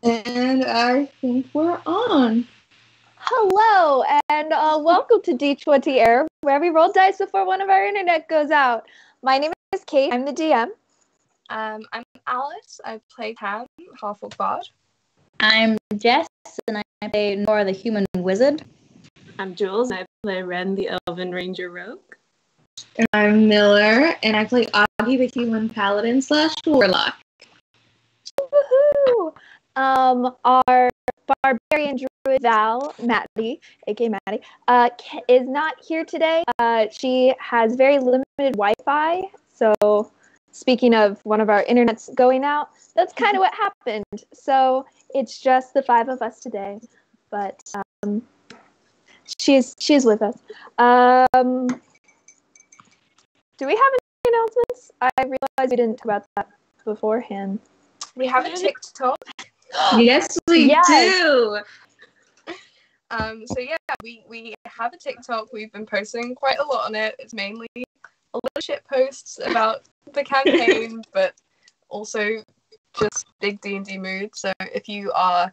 And I think we're on. Hello, and welcome to D20 Air, where we roll dice before one of our internet goes out. My name is Kate. I'm the DM. I'm Alice. I play Tam, half-orc bard. I'm Jess, and I play Nora the Human Wizard. I'm Jules, and I play Ren the Elven Ranger Rogue. And I'm Miller, and I play Augie the Human Paladin / Warlock. Woohoo! Our barbarian druid Val, Maddie, aka Maddie, is not here today. She has very limited Wi-Fi, so speaking of one of our internets going out, that's kind of what happened. So it's just the five of us today, but she's with us. Do we have any announcements? I realized we didn't talk about that beforehand. We have a TikTok. Yes, we do. So yeah, we have a TikTok. We've been posting quite a lot on it. It's mainly a little shit posts about the campaign, but also just big D&D mood. So if you are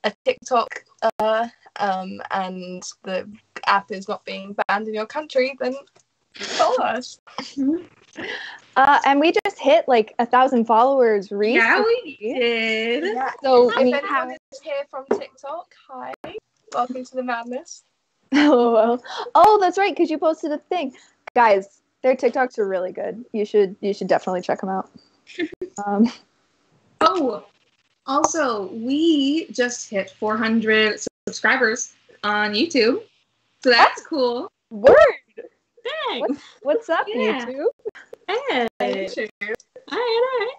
a TikTok and the app is not being banned in your country, then follow us. And we just hit like 1,000 followers recently. Yeah, we did. Yeah. So if anyone is here from TikTok, hi, welcome to the madness. Oh, that's right, because you posted a thing, guys. Their TikToks are really good. You should definitely check them out. Oh, also, we just hit 400 subscribers on YouTube, so that's cool. Word. Thanks. What's up, Yeah. YouTube? Hey. All right.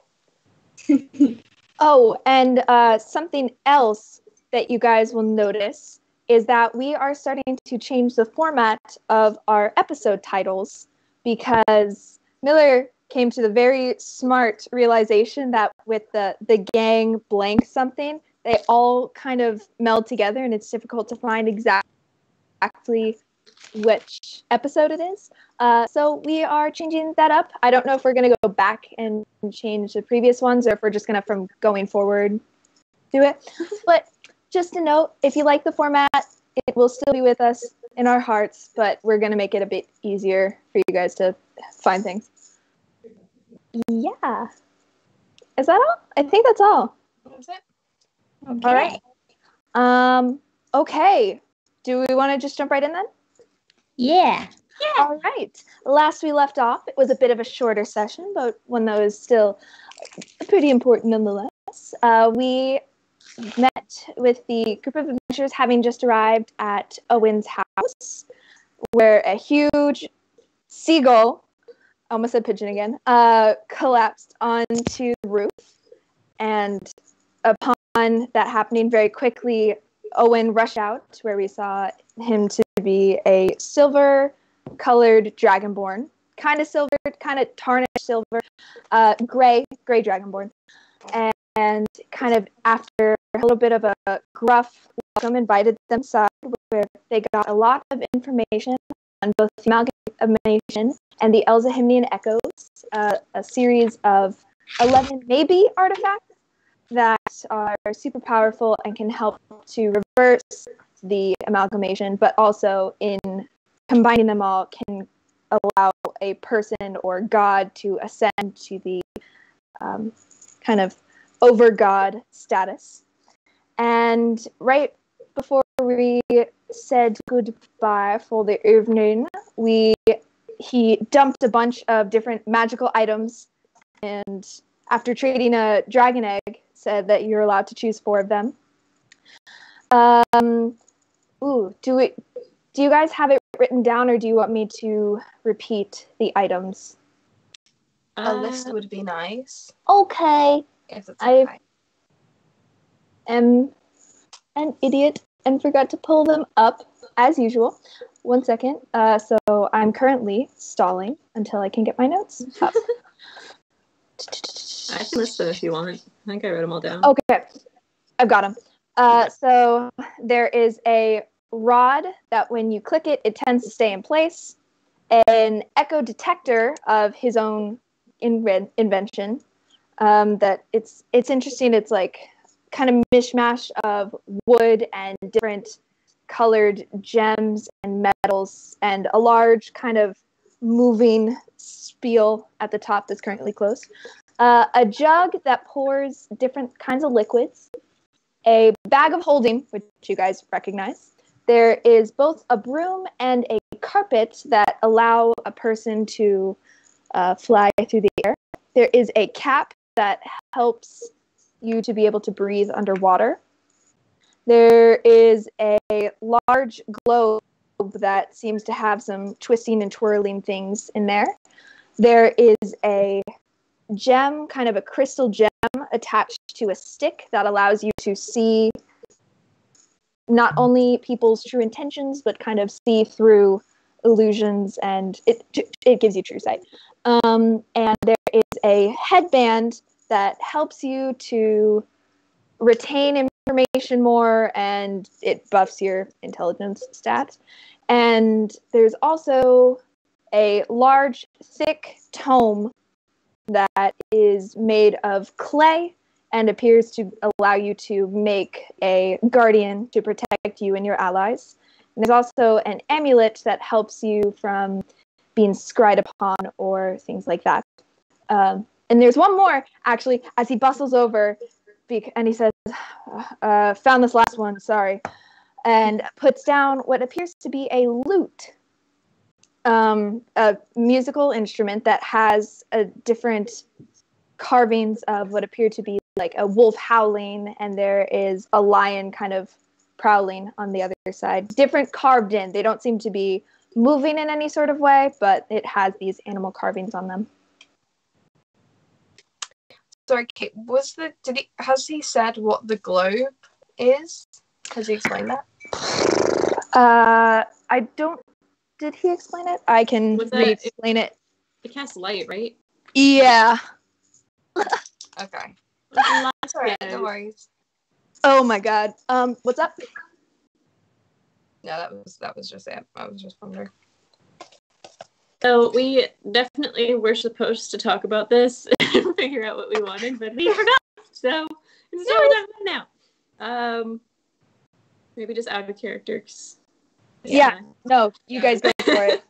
Oh, and something else that you guys will notice is that we are starting to change the format of our episode titles because Miller came to the very smart realization that with the gang blank something, they all kind of meld together and it's difficult to find exactly which episode it is. So we are changing that up. I don't know if we're going to go back and change the previous ones or if we're just going to, from going forward, do it. But just a note, if you like the format, it will still be with us in our hearts, but we're going to make it a bit easier for you guys to find things. Yeah. Is that all? I think that's all. That's it. Okay. All right. Okay. Do we want to just jump right in then? Yeah. All right. Last we left off, it was a bit of a shorter session, but one that was still pretty important nonetheless. We met with the group of adventurers having just arrived at Owen's house, where a huge seagull, I almost said pigeon again, collapsed onto the roof. And upon that happening very quickly, Owen rushed out, where we saw him to be a silver-colored dragonborn. Kind of silver, kind of tarnished silver, gray dragonborn. And kind of after a little bit of a gruff welcome, invited them inside, where they got a lot of information on both the amalgamation and the Elzehemnian Echoes, a series of 11 maybe artifacts that are super powerful and can help to reverse the amalgamation, but also in combining them all can allow a person or god to ascend to the kind of over god status. And right before we said goodbye for the evening, he dumped a bunch of different magical items, and after trading a dragon egg, said that you're allowed to choose 4 of them. Do you guys have it written down, or do you want me to repeat the items? A list would be nice. Okay. If it's okay. I am an idiot and forgot to pull them up, as usual. 1 second. So I'm currently stalling until I can get my notes up. I can list them if you want. I think I wrote them all down. Okay. I've got them. So there is a rod that when you click it, it tends to stay in place. An echo detector of his own invention. That it's interesting. It's like kind of mishmash of wood and different colored gems and metals, and a large kind of moving spiel at the top that's currently closed. A jug that pours different kinds of liquids, a bag of holding, which you guys recognize. There is both a broom and a carpet that allow a person to fly through the air. There is a cap that helps you to be able to breathe underwater. There is a large globe that seems to have some twisting and twirling things in there. There is a gem, kind of a crystal gem, attached to a stick that allows you to see not only people's true intentions, but kind of see through illusions, and it gives you true sight. And there is a headband that helps you to retain information more, and it buffs your intelligence stats. And there's also a large, thick tome that is made of clay and appears to allow you to make a guardian to protect you and your allies. And there's also an amulet that helps you from being scryed upon or things like that. And there's one more, actually, as he bustles over, and he says, found this last one, sorry, and puts down what appears to be a lute, a musical instrument that has different carvings of what appear to be like a wolf howling, and there is a lion kind of prowling on the other side. Different carved in. They don't seem to be moving in any sort of way, but it has these animal carvings on them. Sorry, Kate, has he said what the globe is? Has he explained that? I don't. Did he explain it? I can re-explain it. It casts light, right? Yeah. Okay. That's Sorry, no worries. Oh my god. What's up? No, that was just it. I was just wondering. So we definitely were supposed to talk about this and figure out what we wanted, but we forgot. So it's totally done now. Maybe just out of character. Yeah. No, you guys go for it.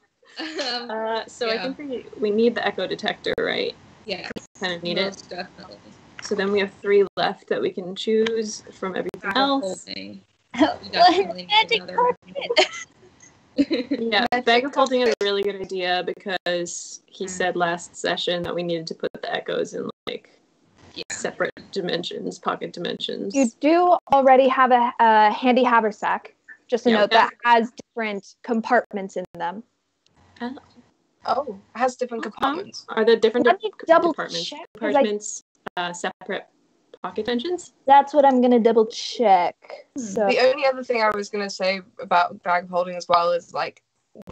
So I think we need the echo detector, right? Yeah. Kind of need Most it. definitely. So then we have 3 left that we can choose from everything else. Holding. Magic carpet. Yeah, bag of holding is a really good idea because he said last session that we needed to put the echoes in like separate dimensions, pocket dimensions. You do already have a handy haversack, just a note that has different compartments in them. Oh, it has different compartments. Are there different double departments? check, Compartments, separate pocket dimensions? That's what I'm gonna double check. So The only other thing I was going to say about bag of holding as well is like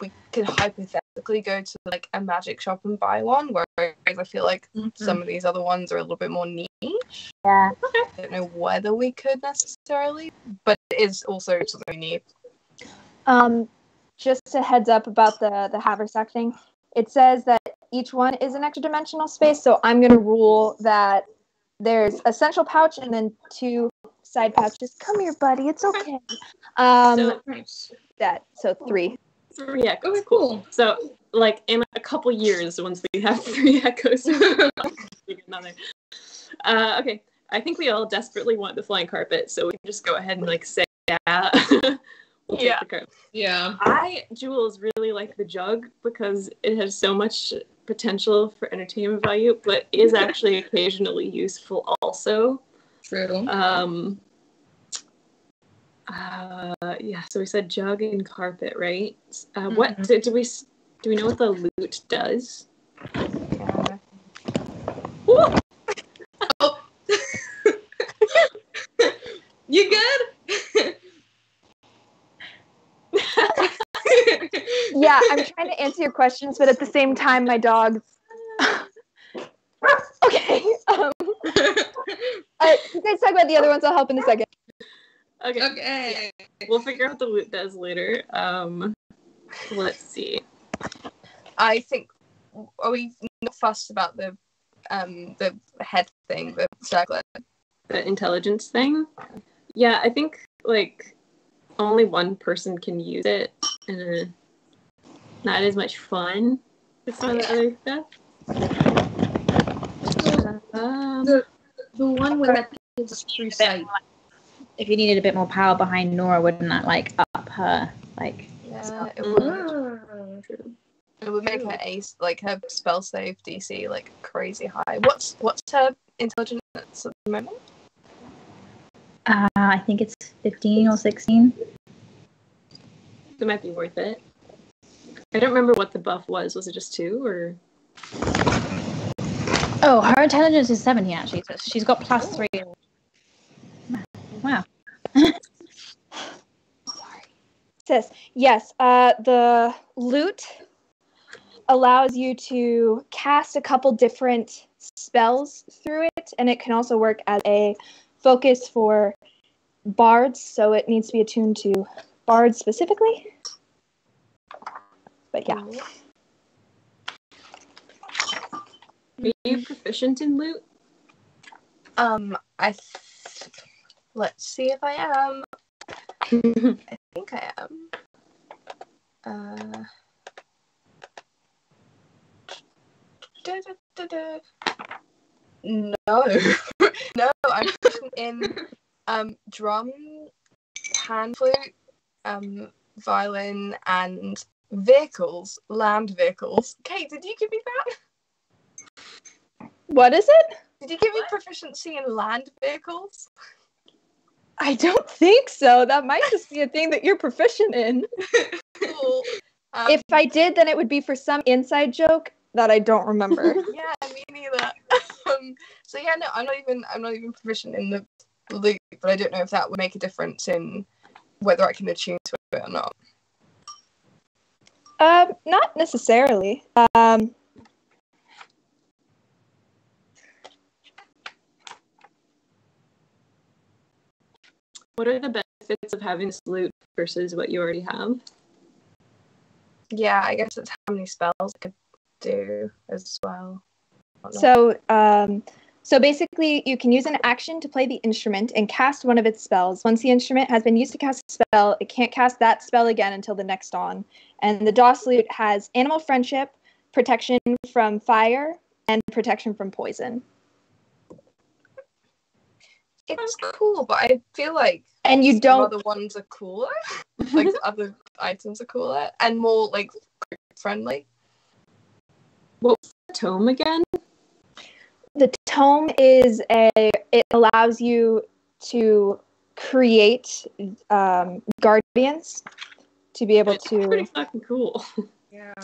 we could hypothetically go to like a magic shop and buy one, whereas I feel like some of these other ones are a little bit more niche. Yeah. I don't know whether we could necessarily, but it is also something we need. Just a heads up about the haversack thing. It says that each one is an extra dimensional space, so I'm gonna rule that there's a central pouch and then 2 side pouches. Come here, buddy. It's okay. So So 3. 3 echoes. Okay, cool. So, like, in a couple years, once we have 3 echoes, another. Okay, I think we all desperately want the flying carpet, so we can just go ahead and, like, say, yeah. We'll take the carpet. Yeah. Jules, really like the jug because it has so much potential for entertainment value, but is actually occasionally useful also. True. So we said jug and carpet, right? What do we know what the lute does? Oh. You good? Yeah, I'm trying to answer your questions, but at the same time, my dog's. Okay. You guys talk about the other ones. I'll help in a second. Okay. We'll figure out what the lute does later. Let's see. I think, are we not fussed about the head thing, the circlet? the intelligence thing. Yeah, I think like only one person can use it, and not as much fun as some of the other stuff. The one with that gives us true sight. If you needed a bit more power behind Nora, wouldn't that like up her like? Yeah, it would. It would make her ace, like her spell save DC, like crazy high. What's her intelligence at the moment? I think it's 15 or 16. It might be worth it. I don't remember what the buff was. Was it just 2 or? Oh, her intelligence is 17 actually. So she's got +3. Wow. Says yes. The loot allows you to cast a couple different spells through it, and it can also work as a focus for bards, so it needs to be attuned to bards specifically. But yeah. Are you proficient in loot? Let's see if I am. I think I am. No. No, I'm proficient in drum, pan flute, violin, and vehicles, land vehicles. Kate, did you give me that? What is it? Did you give me proficiency in land vehicles? I don't think so. That might just be a thing that you're proficient in. Cool. If I did, then it would be for some inside joke that I don't remember. Yeah, me neither. So yeah, no, I'm not even proficient in the loot, but I don't know if that would make a difference in whether I can attune to it or not. Not necessarily. What are the benefits of having this loot versus what you already have? Yeah, I guess it's how many spells I could do as well. So basically, you can use an action to play the instrument and cast one of its spells. Once the instrument has been used to cast a spell, it can't cast that spell again until the next dawn. And the DOS loot has animal friendship, protection from fire, and protection from poison. It's cool, but I feel like and you don't. Other ones are cooler. Like the other items are cooler and more like friendly. What was the tome again? The tome is it allows you to create guardians to be able to. Pretty fucking cool. Yeah.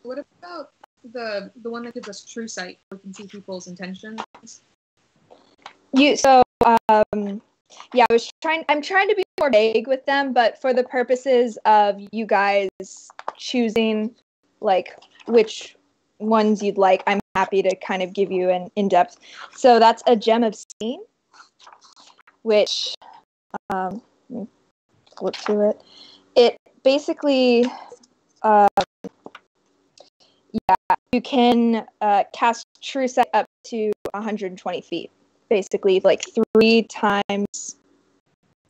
What about the one that gives us true sight, where we can see people's intentions? Yeah, I'm trying to be more vague with them, but for the purposes of you guys choosing like which ones you'd like, I'm happy to kind of give you an in-depth. So that's a gem of seeing, which flip to it. It basically you can cast true sight up to 120 feet. Basically, like 3 times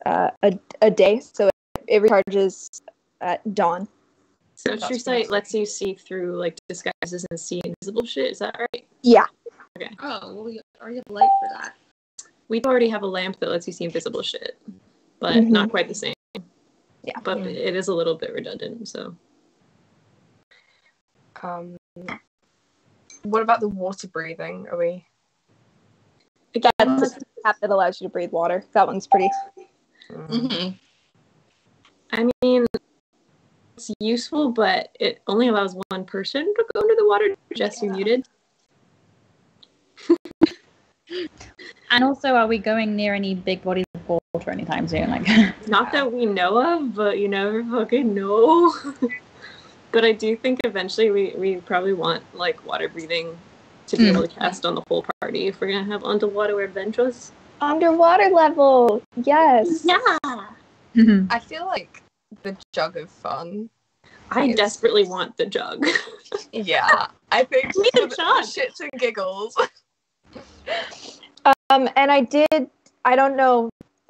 a day, so it recharges at dawn. So true sight lets you see through like disguises and see invisible shit. Is that right? Yeah. Okay. Oh, well, we already have light for that. We already have a lamp that lets you see invisible shit, but not quite the same. Yeah. But it is a little bit redundant. So. What about the water breathing? Are we? That's the app that allows you to breathe water. That one's pretty. Mm-hmm. I mean, it's useful, but it only allows one person to go under the water. Jess, you're muted. And also, are we going near any big bodies of water anytime soon? Like, not that we know of, but you never fucking know. But I do think eventually we probably want like water breathing to be able to cast on the whole party if we're gonna have underwater adventures. Underwater level, yes. Yeah. I feel like the jug of fun. I desperately want the jug. Yeah, I think Need a jug. shits and giggles. And I don't know,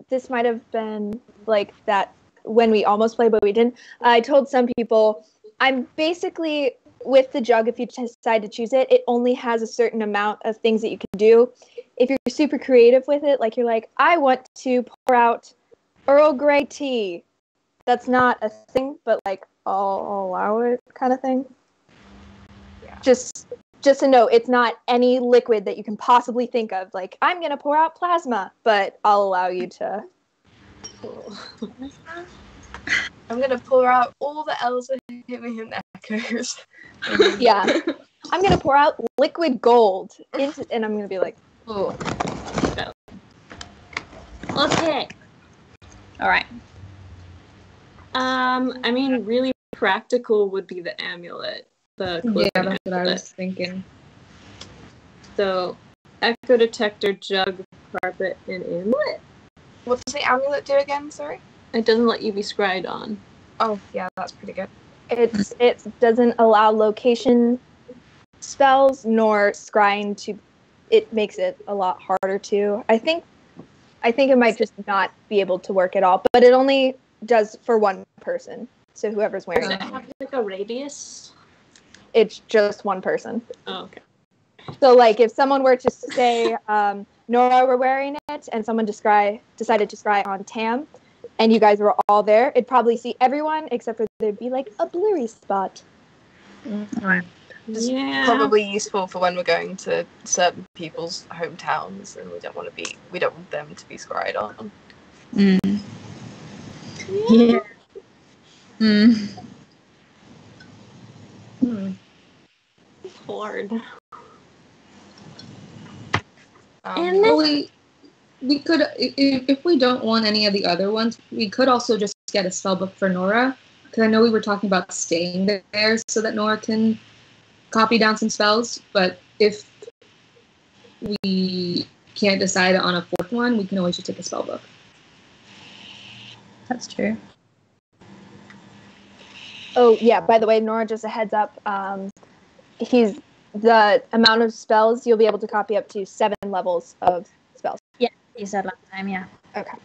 this might have been like that when we almost played, but we didn't. I told some people, I'm basically, with the jug, if you decide to choose it, it only has a certain amount of things that you can do. If you're super creative with it, like you're like, I want to pour out Earl Grey tea. That's not a thing, but like, I'll allow it kind of thing. Yeah. Just to know, it's not any liquid that you can possibly think of. Like, I'm going to pour out plasma, but I'll allow you to. I'm going to pour out all the Elzehemnian Echoes. Yeah. I'm going to pour out liquid gold. And I'm going to be like, oh. Okay. All right. I mean, really practical would be the amulet. The Yeah, clothing that's what I amulet. was thinking. So, echo detector, jug, carpet, and amulet. What does the amulet do again, sorry? It doesn't let you be scryed on. Oh, yeah, that's pretty good. It doesn't allow location spells nor scrying to. It makes it a lot harder to. I think it might just not be able to work at all, but it only does for one person. So whoever's wearing Does it, it have like a radius? it's just one person. Oh, okay. So like if someone were to say Nora were wearing it and someone decided to scry on Tam and you guys were all there, it'd probably see everyone except for there'd be like a blurry spot. Mm-hmm. This is Yeah. probably useful for when we're going to certain people's hometowns and we don't want them to be scryed on. Mm. Yeah. Mm. Hard. And Well, we could, if we don't want any of the other ones, we could also just get a spell book for Nora, because I know we were talking about staying there so that Nora can copy down some spells, but if we can't decide on a fourth one, we can always just take a spell book. That's true. Oh yeah, by the way, Nora, just a heads up, the amount of spells you'll be able to copy up to 7 levels of spells. Yeah, you said last time, yeah. Okay.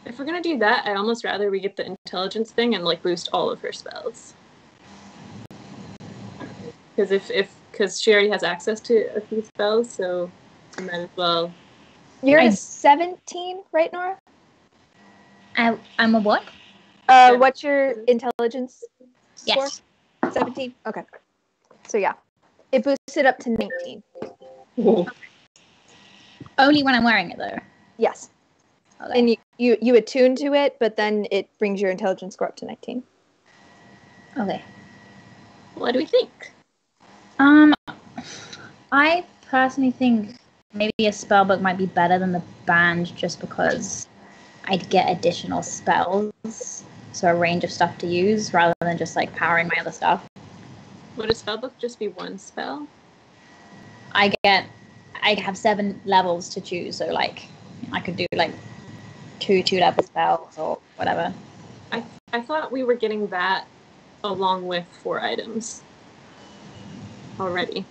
If we're gonna do that, I'd almost rather we get the intelligence thing and like boost all of her spells. Because she already has access to a few spells, so we might as well. You're a 17, right, Nora? I'm a what? What's your intelligence score? Yes. 17? Okay. So yeah, it boosts it up to 19. Whoa. Only when I'm wearing it, though. Yes. Okay. And you attune to it, but then it brings your intelligence score up to 19. Okay. What do we think? I personally think maybe a spellbook might be better than the band just because I'd get additional spells, so a range of stuff to use rather than just like powering my other stuff. Would a spellbook just be one spell? I have 7 levels to choose, so like I could do like 2 level spells or whatever. I thought we were getting that along with 4 items already.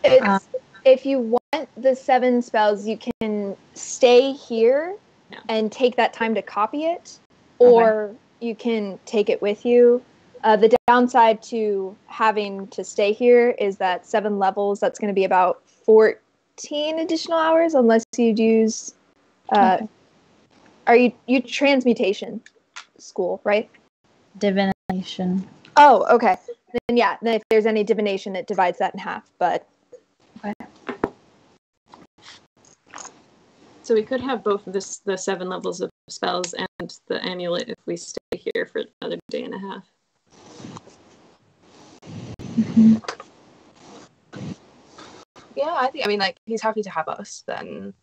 If you want the 7 spells, you can stay here and take that time to copy it, or you can take it with you. The downside to having to stay here is that 7 levels, that's going to be about 14 additional hours unless you'd use... Are you transmutation school, right? Divination. Oh, okay. Then yeah, then if there's any divination, it divides that in half, but... Okay. So we could have both the 7 levels of spells and the amulet if we stay here for another day and a half. Mm-hmm. yeah, I mean, like, he's happy to have us, then.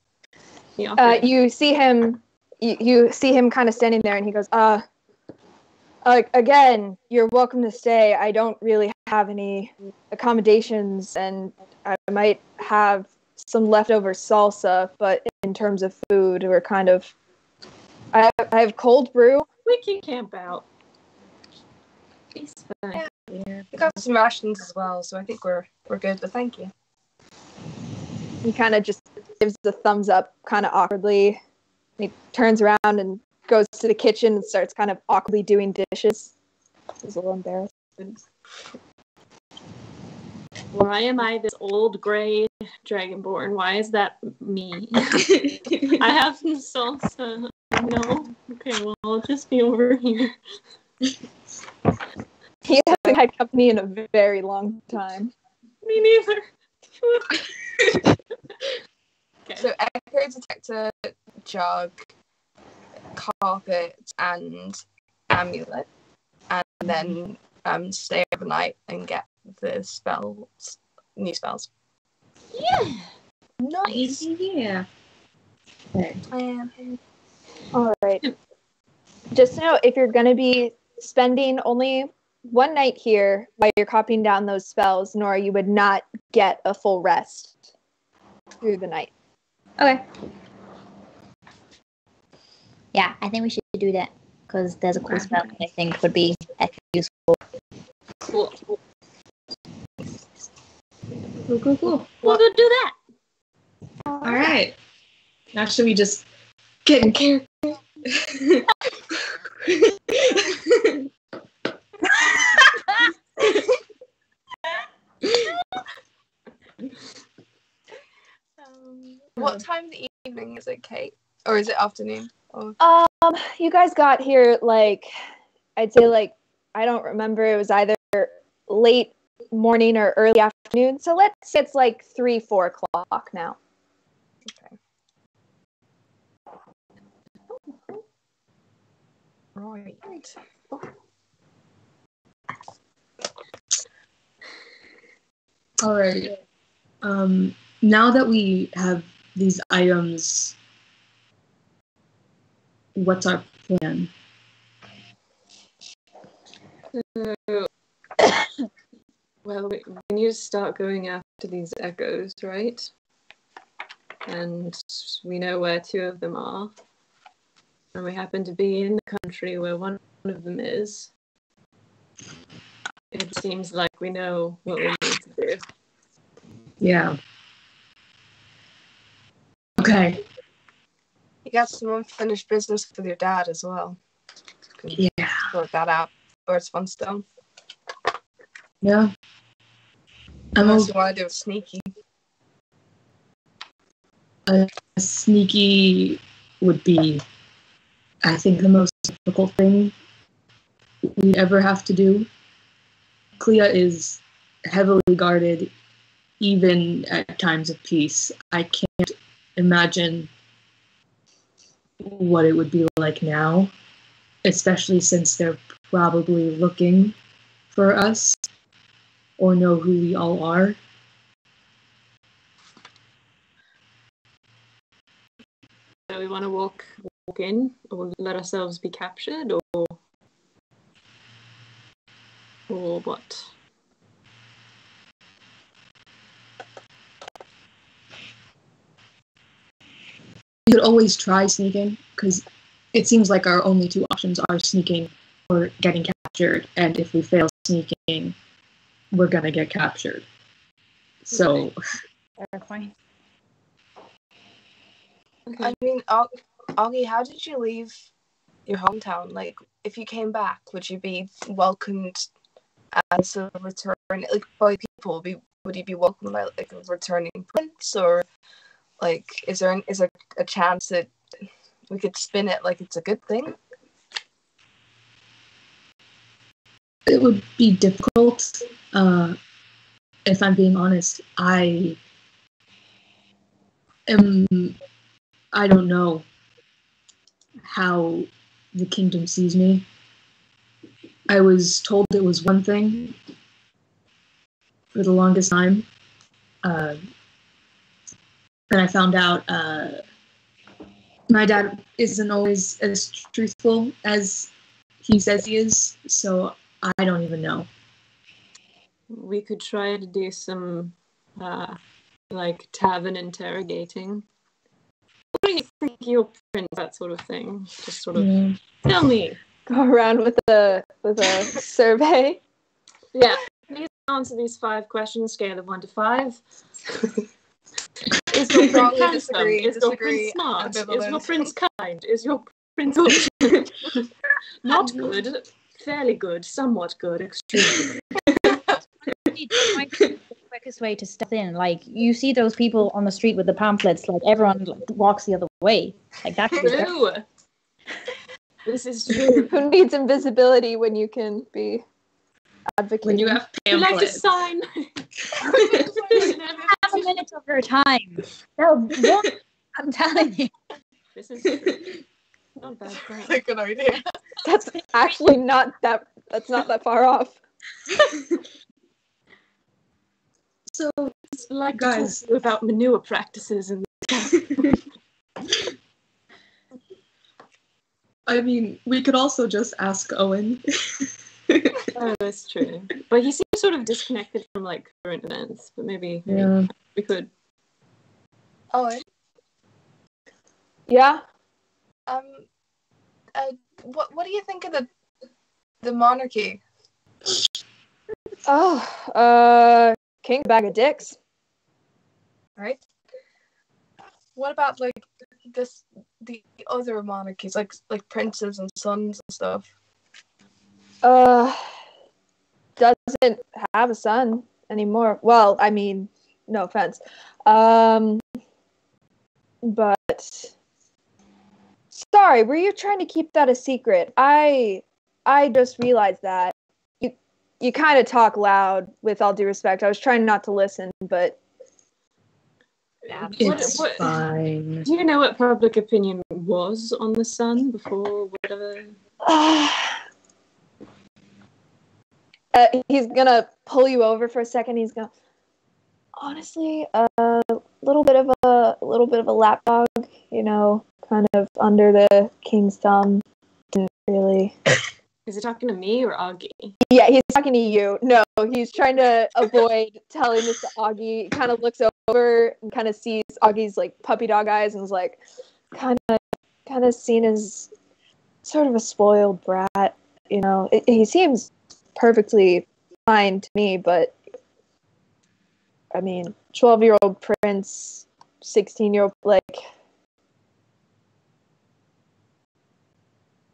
You see him kind of standing there and he goes, again, you're welcome to stay. I don't really have any accommodations and I might have some leftover salsa, but in terms of food, we're kind of... I have cold brew. We can camp out. It's fine. Yeah. We got some rations as well, so I think we're good, but thank you. He kind of just gives the thumbs up kind of awkwardly. He turns around and goes to the kitchen and starts kind of awkwardly doing dishes. He's a little embarrassed. Why am I this old gray dragonborn? Why is that me? I have some salsa. No? Okay, well, I'll just be over here. He hasn't had company in a very long time. Me neither. Okay. So echo detector, jug, carpet, and amulet, and then stay overnight and get the spells, new spells. Yeah. Nice. Yeah. Okay. All right. Just know if you're going to be spending only one night here while you're copying down those spells, Nora, you would not get a full rest through the night. Okay. Yeah, I think we should do that because there's a cool spell that I think would be useful. Cool. Cool. We'll go do that. All right. Now should we just get in character? What time of the evening is it, Kate? Or is it afternoon? Or... You guys got here I'd say I don't remember. It was either late morning or early afternoon. So let's say it's 3-4 o'clock now. Okay. Right. All right. Now that we have these items, what's our plan? Well, we need to start going after these echoes, right? And we know where 2 of them are. And we happen to be in the country where one of them is. It seems like we know what we need to do. Yeah. Okay. You got some unfinished business with your dad as well. Yeah. Sort that out. Or it's fun still. Yeah. Unless you want to do a sneaky. A sneaky would be, I think, the most difficult thing we'd ever have to do. Clea is heavily guarded, even at times of peace. I can't imagine what it would be like now, especially since they're probably looking for us or know who we all are. Do we want to walk in, or let ourselves be captured, or what? We could always try sneaking, because it seems like our only 2 options are sneaking or getting captured, and if we fail sneaking, we're gonna get captured. So, Terrifying. Okay. I mean, Augie, how did you leave your hometown? If you came back, would you be welcomed as a return? By people, would you be welcomed by a returning prince, or is there a chance that we could spin it like it's a good thing? it would be difficult. If I'm being honest, I don't know how the kingdom sees me. I was told it was one thing for the longest time. And I found out my dad isn't always as truthful as he says he is, so I don't even know. We could try to do some tavern interrogating. What do you think your prince, that sort of thing? Just sort of tell me. Go around with a survey. Yeah. Please answer these 5 questions, scale of 1 to 5. Is your Strongly prince handsome? disagree, Is your disagree, prince smart? Is ambivalent. your prince kind? Is your prince not good? Fairly good, somewhat good, extremely good. That might be the quickest way to step in. Like, you see those people on the street with the pamphlets, like, everyone walks the other way. Like, that could be True. This is true. Who needs invisibility when you can be advocating? When you have Would you like to pamphlets. sign? have a minute of your time. They'll I'm telling you. This is true. Not a bad plan. That's a good idea. That's actually not that. That's not that far off. So, I'd like guys, to talk to you about manure practices and I mean, we could also just ask Owen. oh, that's true. But he seems sort of disconnected from like current events. But maybe we could. Oh, Yeah. what do you think of the monarchy? Oh, king's a bag of dicks. Right. What about like the other monarchies, like princes and sons and stuff? Doesn't have a son anymore. Well, I mean, no offense. But sorry, were you trying to keep that a secret? I just realized that you kind of talk loud. With all due respect, I was trying not to listen, but It's fine. Do you know what public opinion was on the Sun before whatever? He's gonna pull you over for a second. He's gonna honestly a little bit of a lapdog, kind of under the king's thumb. Didn't really. Is he talking to me or Augie? Yeah, he's talking to you. No, he's trying to avoid telling this to Augie. He kind of looks over and kind of sees Augie's like puppy dog eyes and is like kind of seen as sort of a spoiled brat. He seems perfectly fine to me, but I mean, 12-year-old prince, 16-year-old, like.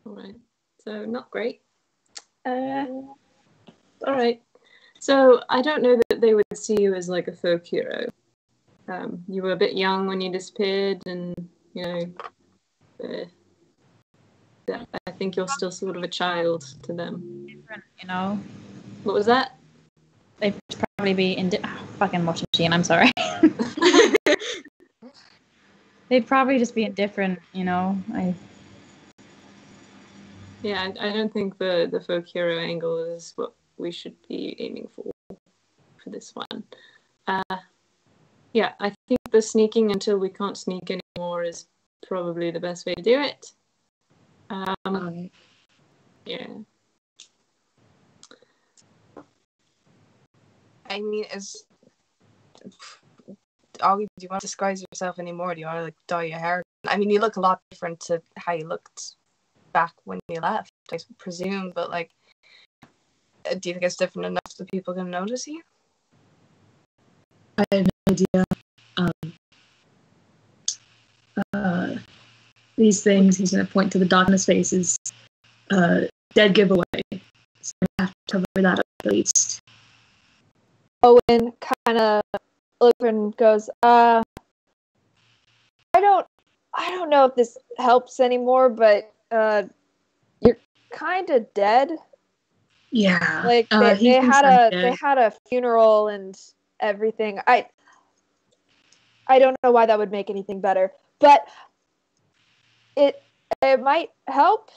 All right. So not great. All right. So I don't know that they would see you as like a folk hero. You were a bit young when you disappeared, and I think you're still sort of a child to them. Different. What was that? They'd probably be fucking washing machine. I'm sorry. They'd probably just be indifferent. Yeah, I don't think the folk hero angle is what we should be aiming for this one. Yeah, I think the sneaking until we can't sneak anymore is probably the best way to do it. Yeah. I mean, Augie, do you want to disguise yourself anymore? Do you want to like dye your hair? I mean, you look a lot different to how you looked back when you left, I presume. But like, do you think it's different enough that people can notice you? I have no idea. These things, he's going to point to the dot in his face, is dead giveaway. So I have to cover that up at least. Owen kind of looks and goes, I don't know if this helps anymore, but you're kind of dead. Yeah. Like they had a funeral and everything. I don't know why that would make anything better, but it might help.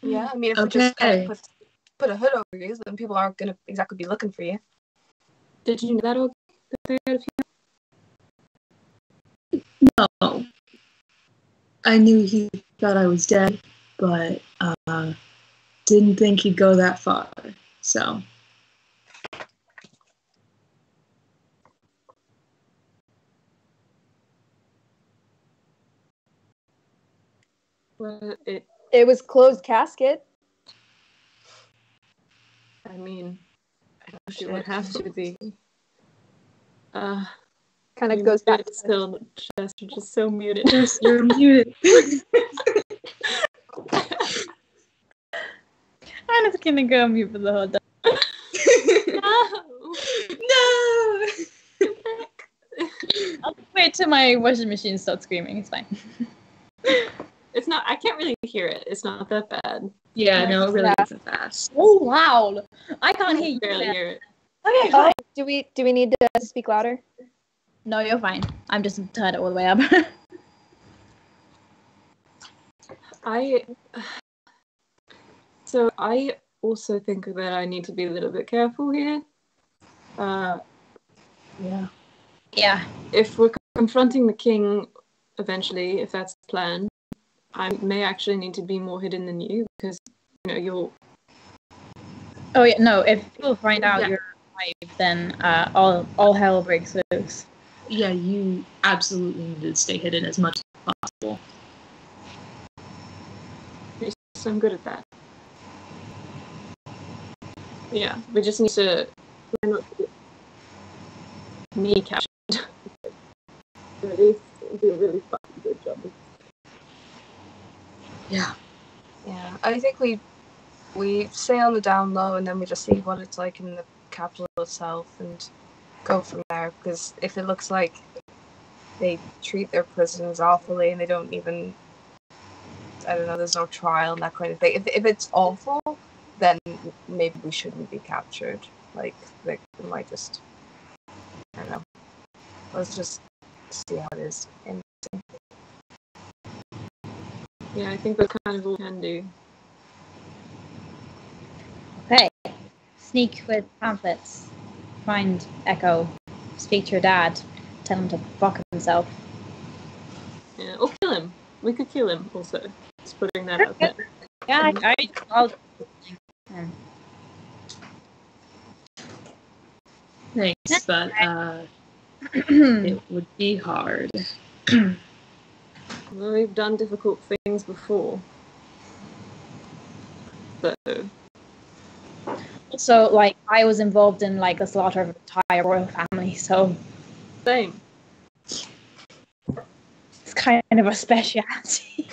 Yeah, I mean, if we just kind of put a hood over you, then people aren't going to exactly be looking for you. Did you know that all? No. I knew he thought I was dead, but didn't think he'd go that far. So. Well, it was closed casket. I mean, It would have to be. Kind of goes back. Still, Chester, just so muted. Yes, you're muted. I'm just gonna go on mute for the whole time. No! I'll wait till my washing machine starts screaming. It's fine. It's not. I can't really hear it. It's not that bad. Yeah, no, it really Yeah. isn't fast. Oh, loud! I can't hear you. Barely hear it. Okay, Oh, fine. do we need to speak louder? No, you're fine. I'm just turned it all the way up. So I also think that I need to be a little bit careful here. Yeah. Yeah. If we're confronting the king eventually, if that's the plan, I may actually need to be more hidden than you because you'll. Oh yeah. No. If people find out Yeah. you're alive, then all hell breaks loose. Yeah, you absolutely need to stay hidden as much as possible. So I'm good at that. Yeah, we just need to try not to get me captured. At least do a really fucking good job. Yeah. Yeah, I think we stay on the down low and then we just see what it's like in the capital itself and go from there. Because if it looks like they treat their prisoners awfully and they don't even, I don't know, there's no trial and that kind of thing. If it's awful, then maybe we shouldn't be captured. Like, they might just, I don't know. Let's just see how it is. Yeah, I think that's kind of all we can do. Okay. Sneak with pamphlets. Find Echo. Speak to your dad. Tell him to fuck himself. Yeah, or kill him. We could kill him also. Just putting that out there. Yeah, I'll. Thanks, but it would be hard. Well, we've done difficult things before. So, So, like, I was involved in, like, the slaughter of an entire royal family, so same. it's kind of a speciality.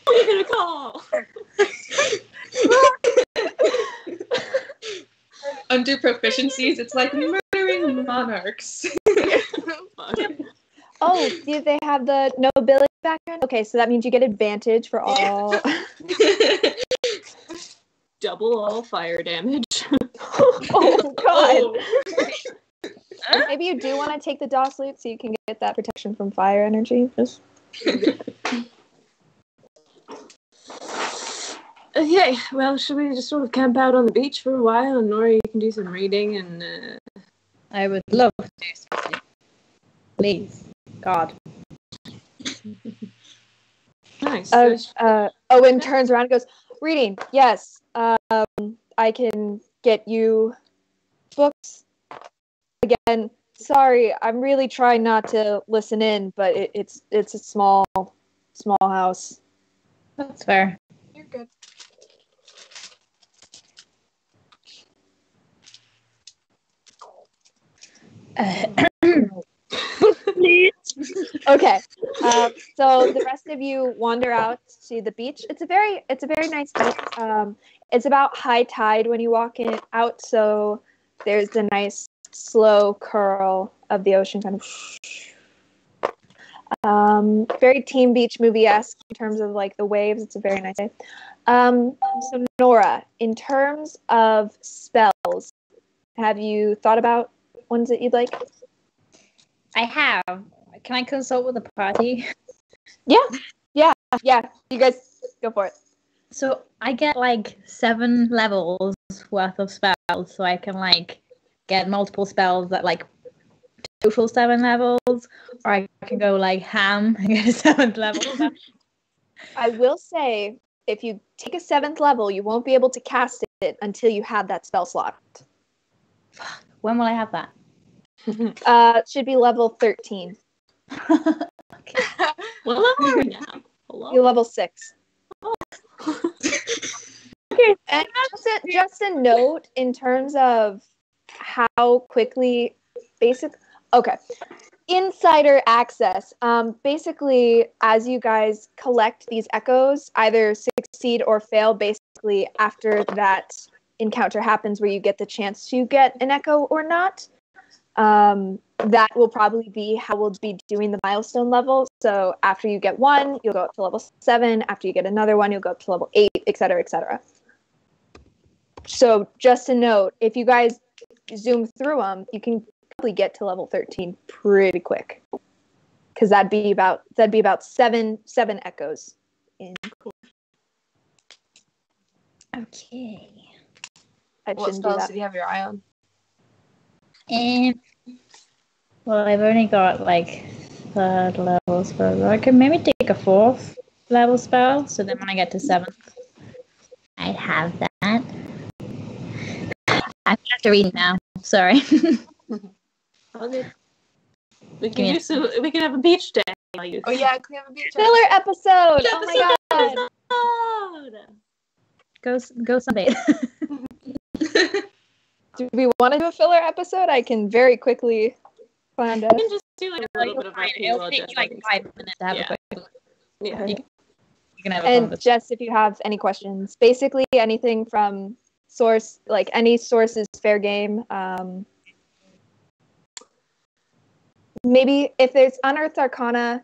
What are you gonna call? Under proficiencies, it's like murdering monarchs. Oh, do they have the nobility background? Okay, so that means you get advantage for all. Double all fire damage. Oh God! Oh. Maybe you do want to take the DOS loot so you can get that protection from fire energy. Just Okay, well, should we just sort of camp out on the beach for a while, and Nora, you can do some reading, and I would love to do something. Please. God. nice. Owen turns around and goes, "Reading, yes. I can get you books. Again, sorry, I'm really trying not to listen in, but it's a small house." That's fair. You're good. Okay. So the rest of you wander out to the beach. It's a very nice beach. It's about high tide when you walk out, so there's a nice slow curl of the ocean, kind of very Teen Beach Movie-esque in terms of like the waves. It's a very nice day. So Nora, in terms of spells, have you thought about ones that you'd like? I have. Can I consult with the party? Yeah. You guys go for it. So I get like 7 levels worth of spells, so I can like get multiple spells at like total 7 levels, or I can go like ham and get a 7th level. I will say, if you take a 7th level, you won't be able to cast it until you have that spell slot. When will I have that? It should be level 13. Okay. What level are we now? Hello? You're level 6. And just a note in terms of how quickly insider access. Basically, as you guys collect these echoes, either succeed or fail, basically after that encounter happens where you get the chance to get an echo or not, that will probably be how we'll be doing the milestone level. So after you get one, you'll go up to level 7. After you get another one, you'll go up to level 8, etc., etc. So just a note, if you guys zoom through them, you can probably get to level 13 pretty quick, because that'd be about seven echoes in. Okay. What spells did you have your eye on? Well, I've only got like 3rd level spells. I could maybe take a 4th level spell, so then when I get to 7th, I'd have that. I have to read now. Sorry. Okay. We can have a beach day. Oh yeah, can we have a beach day? Filler episode! Oh my god! Go sunbathe. Do we want to do a filler episode? I can very quickly find out. We can just do like a little bit of It'll take you like 5 minutes to have a quick. Yeah. You can have a And Jess, if you have any questions, basically anything from source, like any source is fair game. Maybe if there's Unearthed Arcana,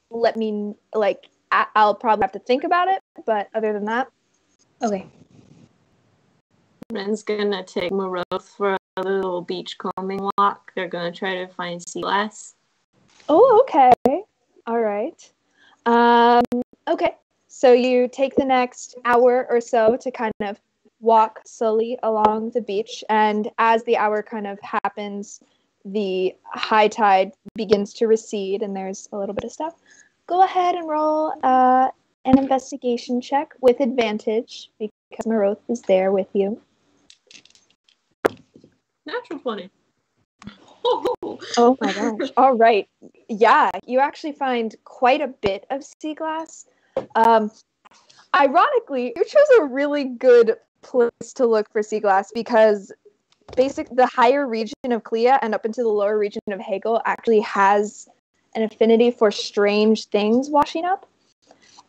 let me, like, I'll probably have to think about it, but other than that. Okay. Ren's gonna take Moroth for a little beach combing walk. They're gonna try to find sea glass. Oh, okay. All right. Okay. So you take the next hour or so to kind of walk slowly along the beach, and as the hour kind of happens, the high tide begins to recede, and there's a little bit of stuff. Go ahead and roll an investigation check with advantage because Moroth is there with you. Natural 20. Oh my gosh. All right. Yeah, you actually find quite a bit of sea glass. Ironically, you chose a really good place to look for sea glass because the higher region of Clea and up into the lower region of Hegel actually has an affinity for strange things washing up.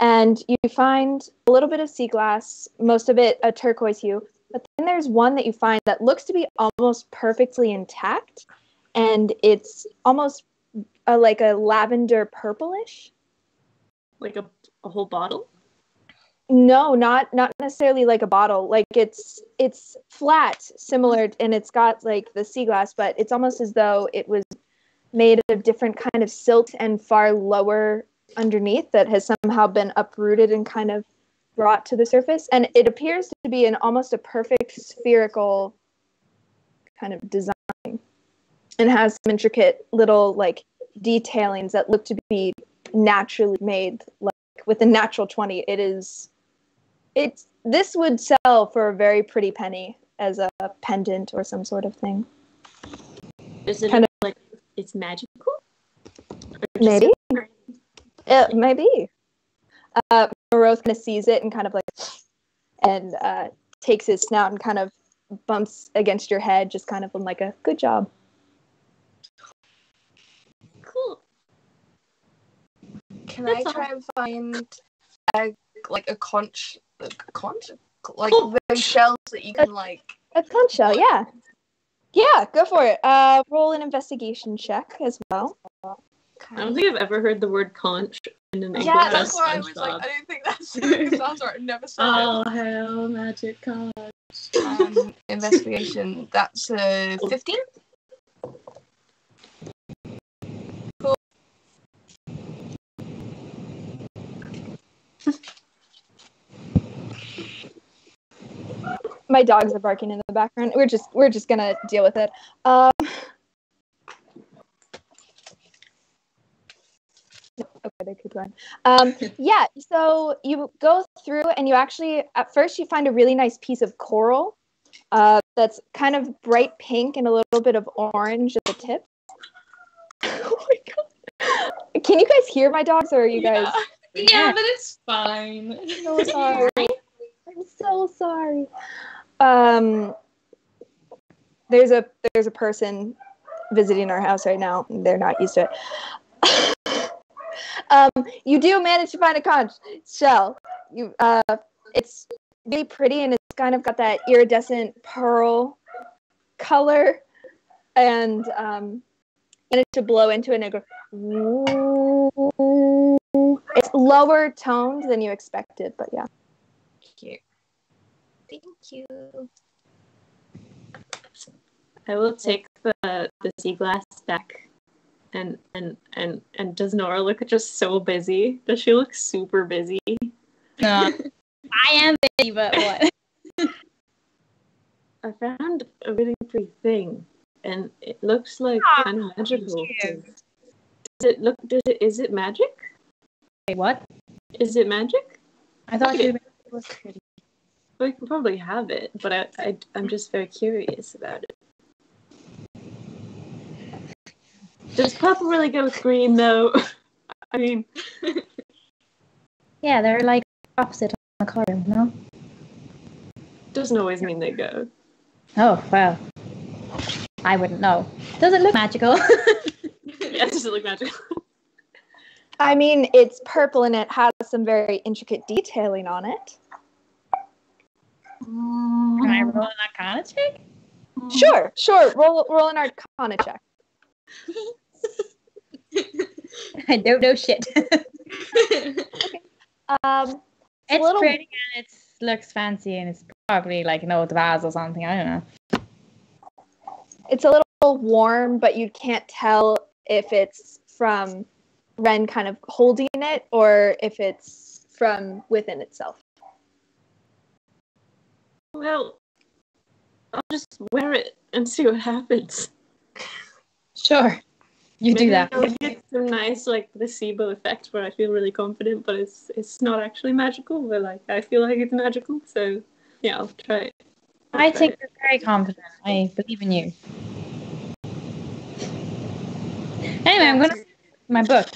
And you find a little bit of sea glass, most of it a turquoise hue. But then there's one that you find that looks to be almost perfectly intact. And it's almost like a lavender purplish. Like a whole bottle? No, not necessarily like a bottle. Like it's flat, similar, and it's got like the sea glass, but it's almost as though it was made of different kind of silt and far lower underneath that has somehow been uprooted and kind of brought to the surface. And it appears to be an almost a perfect spherical kind of design, and has some intricate little like detailings that look to be naturally made. Like with a natural 20, this would sell for a very pretty penny as a pendant or some sort of thing. Is it kind of like it's magical? Maybe. Maybe. Moroth kind of sees it and kind of like, and takes his snout and kind of bumps against your head, just kind of like a good job. Cool. Can I try and find a conch? Like those shells that you can like. A conch shell, yeah. Yeah, go for it. Roll an investigation check as well. I don't think I've ever heard the word conch in an English. Yeah, that's why I was like, I don't think that sounds right. I've never said it. Hell, magic conch. Investigation. That's 15. Cool. My dogs are barking in the background. We're just gonna deal with it. Okay, they keep going. Yeah, so you go through and you actually, at first you find a really nice piece of coral that's kind of bright pink and a little bit of orange at the tip. Oh my god. Can you guys hear my dogs, or are you guys? Yeah, but it's fine. So sorry. I'm so sorry. There's a person visiting our house right now. They're not used to it. You do manage to find a conch shell. It's really pretty, and it's kind of got that iridescent pearl color, and manage to blow into it and go. It's lower toned than you expected, but yeah. Cute. Thank you. I will take the sea glass back. And does Nora look just so busy? Does she look super busy? No, I am busy, but what? I found a really pretty thing, and it looks like kind of magical. Is it magic? Wait, what? Is it magic? I thought you was pretty. We can probably have it, but I'm just very curious about it. Does purple really go with green, though? I mean... Yeah, they're like opposite on the color, no? Doesn't always mean they go. Oh, well. I wouldn't know. Does it look magical? Yeah, does it look magical? I mean, it's purple and it has some very intricate detailing on it. Can I roll an Arcana check? Sure. Roll an Arcana check. I don't know shit. Okay. It's pretty and it looks fancy and it's probably like an old vase or something. I don't know. It's a little warm, but you can't tell if it's from Ren kind of holding it or if it's from within itself. Well, I'll just wear it and see what happens. Sure. You do that. I'll get some nice, like, placebo effect where I feel really confident, but it's not actually magical, but, like, I feel like it's magical, so, yeah, I'll try it. I think you're very confident. I believe in you. Anyway, I'm going to my book.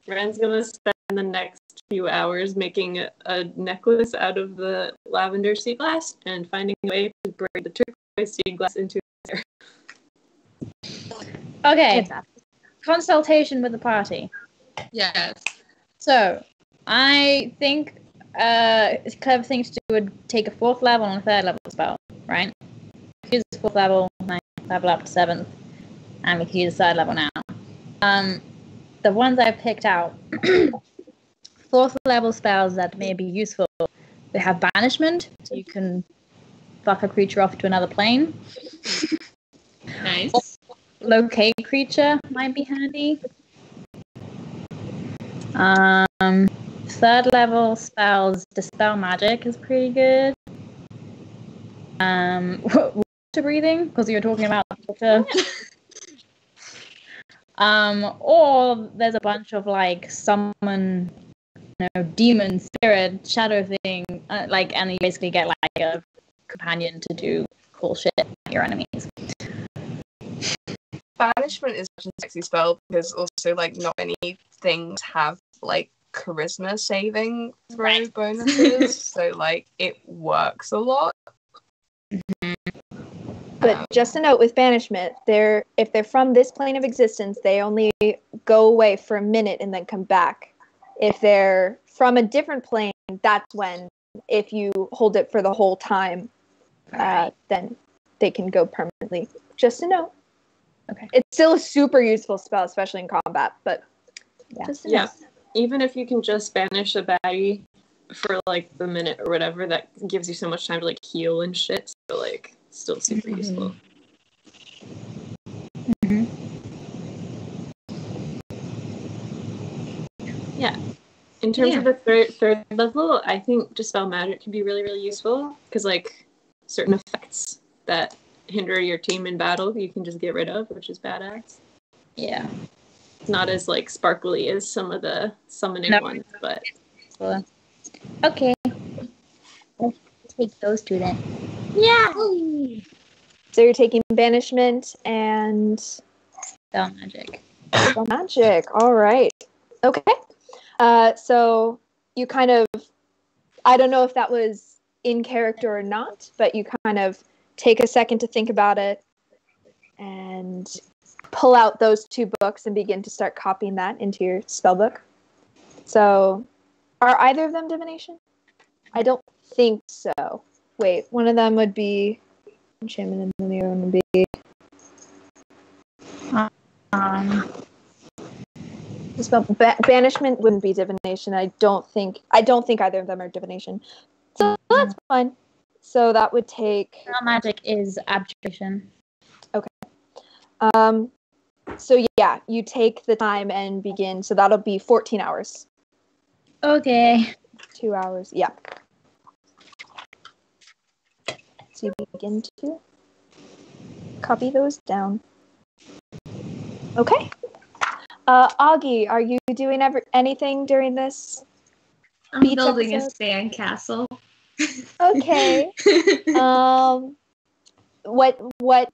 Ren's gonna spend the next few hours making a necklace out of the lavender sea glass and finding a way to braid the turquoise sea glass into his hair. Okay. Consultation with the party. Yes. So, I think a clever thing to do would take a 4th level and a 3rd level spell, right? Use the 4th level, 9th level up to 7th, and we can use the 3rd level now. The ones I've picked out, 4th level spells that may be useful. They have banishment, so you can fuck a creature off to another plane. Nice. Locate creature might be handy. 3rd level spells, dispel magic is pretty good. Water breathing, because you were talking about water. Or there's a bunch of like summon, demon, spirit, shadow thing, and you basically get like a companion to do cool shit at your enemies. Banishment is such a sexy spell because also like not many things have like charisma saving throw bonuses, so like it works a lot. But just a note with banishment, if they're from this plane of existence, they only go away for a minute and then come back. If they're from a different plane, that's when, if you hold it for the whole time, then they can go permanently. Just a note. Okay. It's still a super useful spell, especially in combat, but just a note. Even if you can just banish a baddie for like the minute or whatever, that gives you so much time to like heal and shit. So like, still super useful. Mm-hmm. Yeah. In terms of the third level, I think Dispel Magic can be really, really useful because like certain effects that hinder your team in battle, you can just get rid of, which is badass. Yeah. It's not as like sparkly as some of the summoning ones, but okay. Let's take those two then. Yeah. So you're taking banishment and Spell magic. spell magic. All right. Okay. So you kind of I don't know if that was in character or not, but you kind of take a second to think about it and pull out those 2 books and begin to start copying that into your spell book. So, are either of them divination? I don't think so. Wait, one of them would be enchantment and the other one would be the spell banishment wouldn't be divination. I don't think either of them are divination. So that's fine. So that would take Spell magic is abjuration. So yeah, you take the time and begin. So that'll be 14 hours. Okay. 2 hours. Yeah. So you begin to copy those down. Okay. Augie, are you doing anything during this? I'm Beach building episode? a sand castle. Okay. What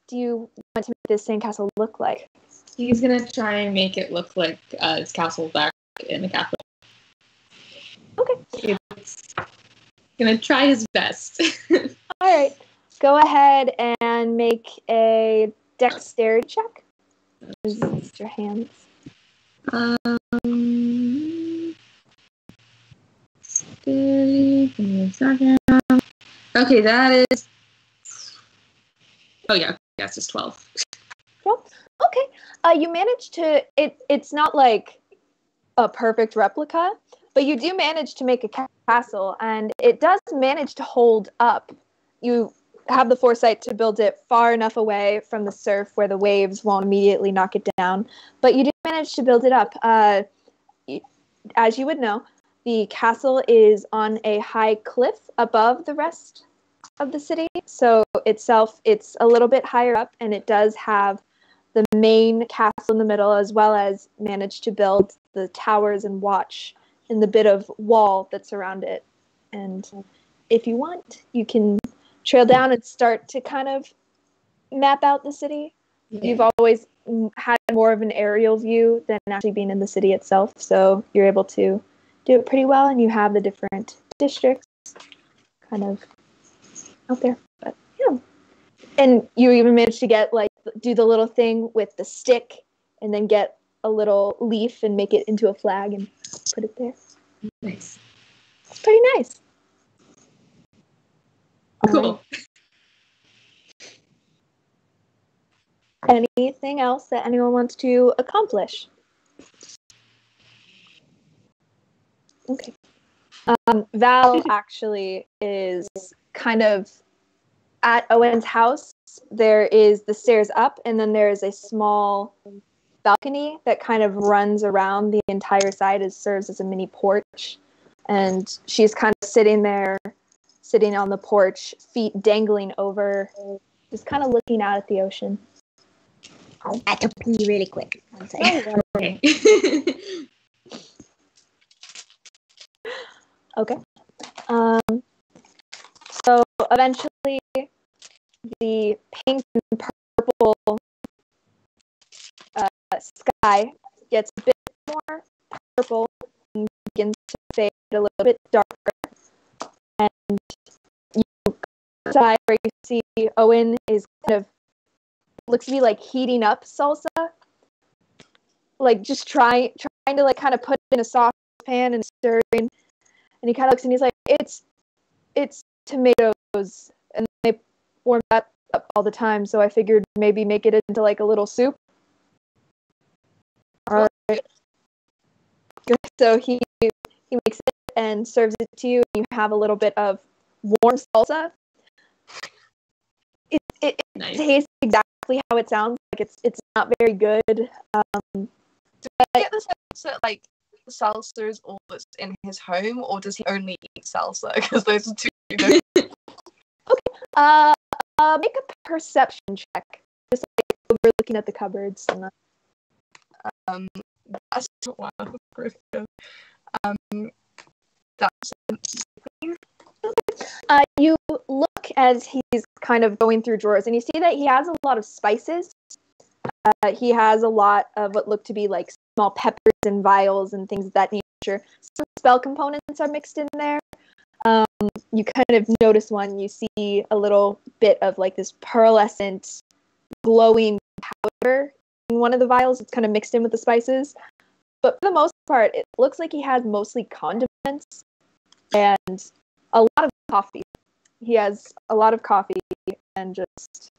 do you want to make this sandcastle look like? He's gonna try and make it look like his castle back in the capital. Okay. It's gonna try his best. All right. Go ahead and make a dexterity check. Use your hands. Give me a second. Okay, that is. Oh yeah, it's just 12. Well, okay. You managed to. It's not like a perfect replica, but you do manage to make a castle, and it does manage to hold up. You have the foresight to build it far enough away from the surf where the waves won't immediately knock it down, but you do manage to build it up. As you would know, the castle is on a high cliff above the rest of the city, so it's a little bit higher up, and it does have the main castle in the middle, as well as manage to build the towers and watch in the bit of wall that's around it. And if you want, you can trail down and start to kind of map out the city. Yeah. You've always had more of an aerial view than actually being in the city itself, so you're able to do it pretty well, and you have the different districts kind of out there. But yeah, and you even managed to do the little thing with the stick, and then get a little leaf and make it into a flag and put it there. Nice. It's pretty nice. Cool. Anything else that anyone wants to accomplish? Okay. Val actually is kind of at Owen's house. There is the stairs up, and then there is a small balcony that kind of runs around the entire side. It serves as a mini porch. And she's kind of sitting on the porch, feet dangling over, just kind of looking out at the ocean. I'll have to pee really quick. Okay. Okay. So eventually the pink and purple sky gets a bit more purple and begins to fade a little bit darker. And you side where you see Owen is kind of looks to be like heating up salsa. Like just trying to like kind of put it in a saucepan and stirring. And he kind of looks and he's like, it's tomatoes, and they warm that up all the time, so I figured maybe make it into like a little soup. All right. So he makes it and serves it to you, and you have a little bit of warm salsa. It Nice. tastes exactly how it sounds. Like it's not very good. Do I get the sense that like salsa is all that's in his home, or does he only eat salsa? Because those are two. Okay. Make a perception check. Just like over looking at the cupboards and That's wow. That's 16. you look as he's kind of going through drawers, and you see that he has a lot of spices. He has a lot of what look to be like small peppers and vials and things of that nature. Some spell components are mixed in there. You kind of notice one. You see a little bit of like this pearlescent, glowing powder in one of the vials. It's kind of mixed in with the spices. But for the most part, it looks like he has mostly condiments and a lot of coffee. He has a lot of coffee and just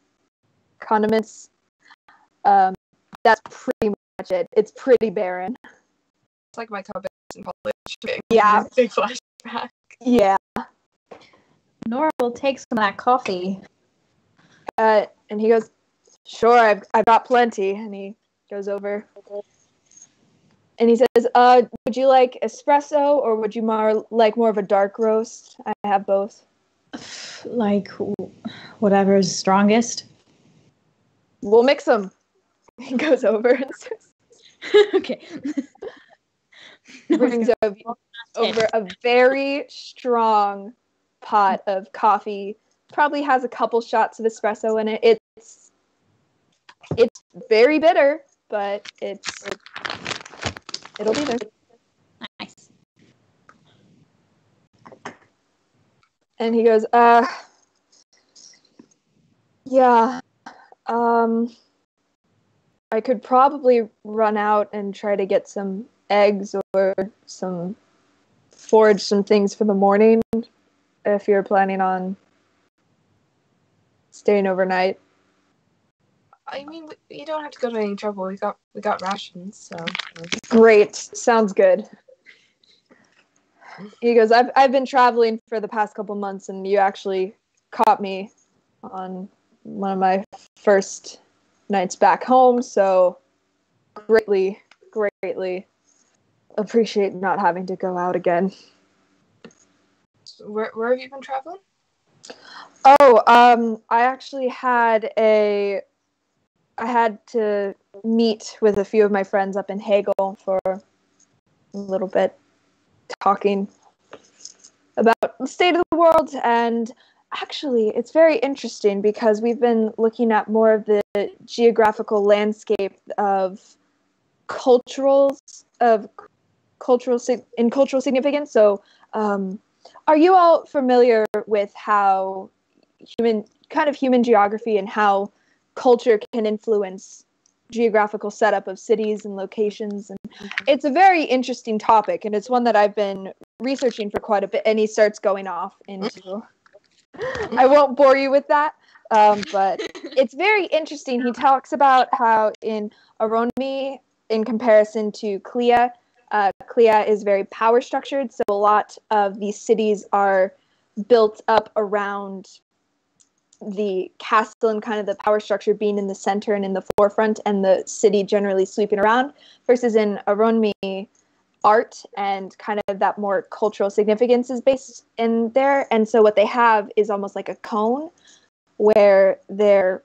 condiments. That's pretty much it. It's pretty barren. It's like my cupboards in college. Yeah. Big flashback. Yeah. Nora will take some of that coffee. And he goes, "Sure, I've got plenty." And he goes over. And he says, "Would you like espresso or would you like more of a dark roast? I have both." Like, whatever's strongest. "We'll mix them." He goes over and Okay. brings over a very strong pot of coffee. Probably has a couple shots of espresso in it. It's very bitter, but it'll be there. Nice. And he goes, yeah, I could probably run out and try to get some eggs or forage some things for the morning if you're planning on staying overnight. I mean, you don't have to go to any trouble. We got rations, so. Great, sounds good. He goes, I've been traveling for the past couple months, and you actually caught me on one of my first nights back home, so greatly appreciate not having to go out again. Where have you been traveling? Oh, I actually had to meet with a few of my friends up in Hagel for a little bit, talking about the state of the world. And actually, it's very interesting because we've been looking at more of the geographical landscape of cultural significance. So, are you all familiar with how human geography and how culture can influence geographical setup of cities and locations? And it's a very interesting topic, and it's one that I've been researching for quite a bit. And he starts going off into, I won't bore you with that, but it's very interesting. He talks about how in Aronmi, in comparison to Clea is very power structured, so a lot of these cities are built up around the castle and kind of the power structure being in the center and in the forefront, and the city generally sweeping around, versus in Aronmi, art and kind of that more cultural significance is based in there. And so what they have is almost like a cone where their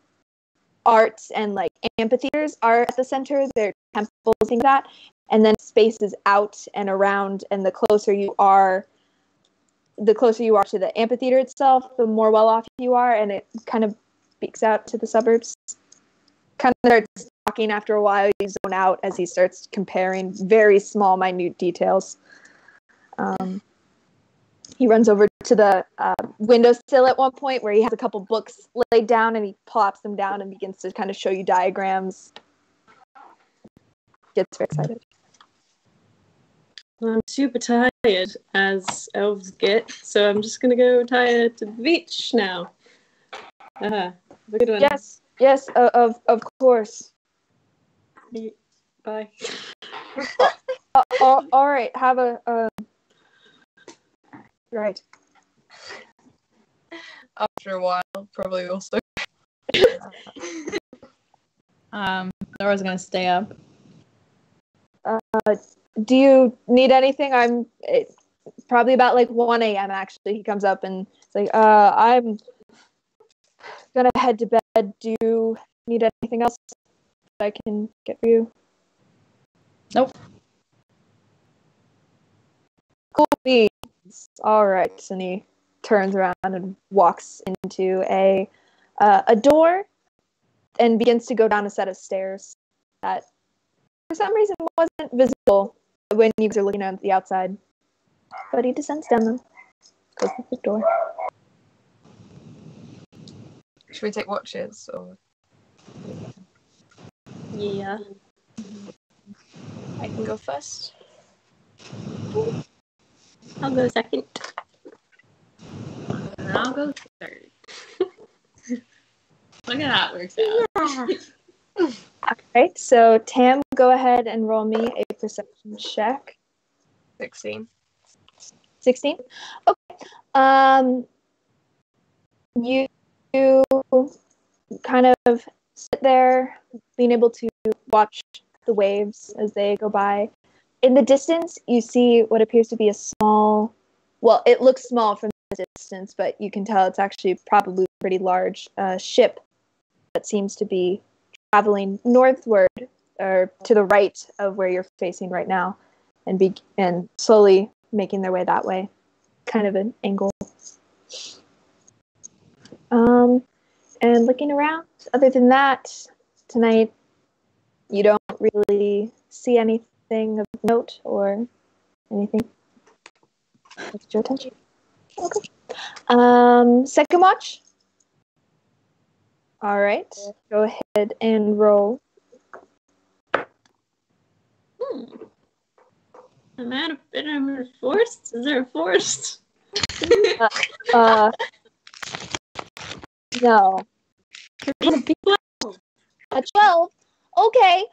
arts and like amphitheaters are at the center, their temples, things like that, and then spaces out and around, and the closer you are to the amphitheater itself, the more well off you are, and it kind of peeks out to the suburbs. Kind of starts talking after a while. You zone out as he starts comparing very small, minute details. He runs over to the windowsill at one point where he has a couple books laid down, and he plops them down and begins to kind of show you diagrams. Gets very excited. I'm super tired, as elves get, so I'm just gonna go tired to the beach now. A good one. Yes, of course. Bye. All right, have a right. After a while, probably also. Nora's gonna stay up. Do you need anything? It's probably about like 1 a.m. actually. He comes up and it's like, I'm gonna head to bed. Do you need anything else that I can get for you? Nope. Cool beans. All right. And he turns around and walks into a door and begins to go down a set of stairs that for some reason wasn't visible when you guys are looking at the outside. But he descends down them. closes the door. Should we take watches or? Yeah. I can go first. I'll go second. And I'll go third. Look at how it works out. All right, so Tam, go ahead and roll me a perception check. 16. 16? Okay. You kind of sit there, being able to watch the waves as they go by. In the distance, you see what appears to be a small, well, it looks small from the distance, but you can tell it's actually probably a pretty large ship that seems to be traveling northward or to the right of where you're facing right now and slowly making their way that way. Kind of an angle. And looking around, other than that, tonight you don't really see anything of note or anything that gets your attention. Okay. Second watch. All right. Go ahead and roll. Am I forced? Is there a forced? No. A 12. Okay.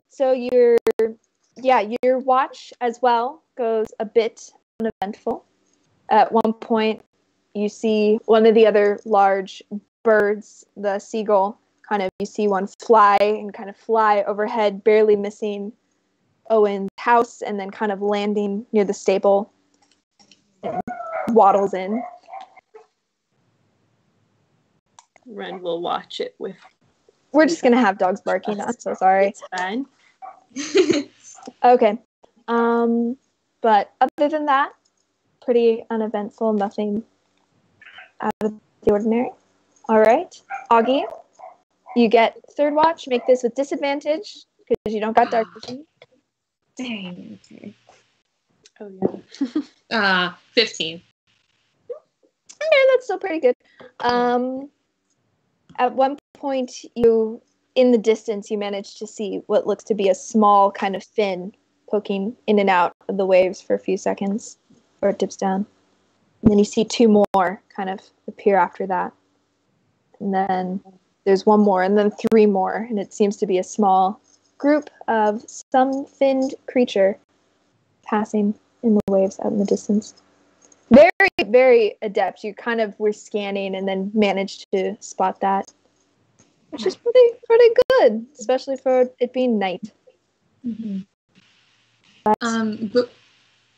So your watch as well goes a bit uneventful. At one point, you see one of the other large birds, the seagull, you see one fly overhead, barely missing Owen's house, and then kind of landing near the stable and waddles in. Ren will watch it with. We're just gonna have dogs barking. I'm so sorry. It's fine. Okay. But other than that, pretty uneventful. Nothing out of the ordinary. All right, Augie, you get third watch. Make this with disadvantage because you don't got dark vision. Dang. Okay. Oh yeah. 15. Okay, that's still pretty good. At one point, in the distance, you manage to see what looks to be a small kind of fin poking in and out of the waves for a few seconds, or it dips down. And then you see two more kind of appear after that. And then there's one more, and then three more, and it seems to be a small group of some finned creature passing in the waves out in the distance. Very, very adept. You kind of were scanning and then managed to spot that, which is pretty good, especially for it being night. Mm-hmm. But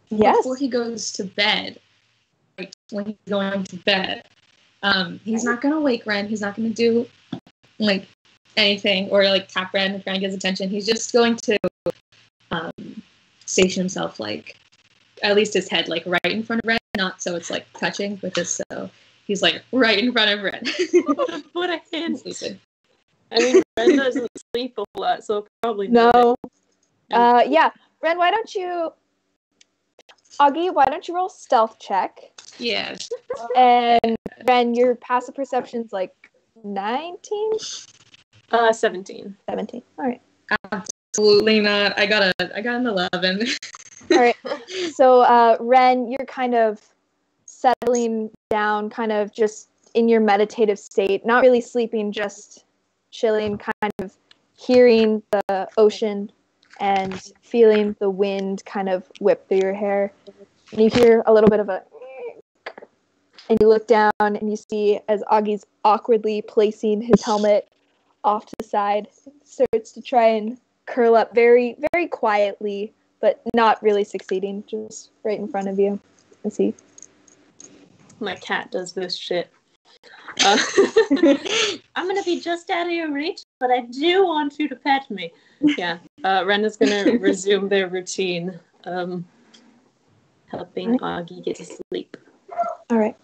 yes. Before he goes to bed, like when he's going to bed, he's not gonna wake Ren. He's not gonna do like anything or like tap Ren and try and get his attention. He's just going to station himself, like at least his head, like right in front of Ren, not so it's like touching with this. So he's like right in front of Ren. What a hint! Sleeping. I mean, Ren doesn't sleep a lot, so probably no. Yeah, Ren, Augie, why don't you roll stealth check? Yeah. And Ren, your passive perception's like 19? 17. 17. All right. Absolutely not. I got an 11. All right. So, Ren, you're kind of settling down, kind of just in your meditative state, not really sleeping, just chilling, kind of hearing the ocean and feeling the wind kind of whip through your hair. And you hear a little bit of a... And you look down and you see as Augie's awkwardly placing his helmet off to the side, starts to try and curl up very, very quietly, but not really succeeding, just right in front of you. Let's see. My cat does this shit. I'm gonna be just out of your reach, but I do want you to pet me. Yeah. Ren is gonna resume their routine, helping Augie get to sleep. All right.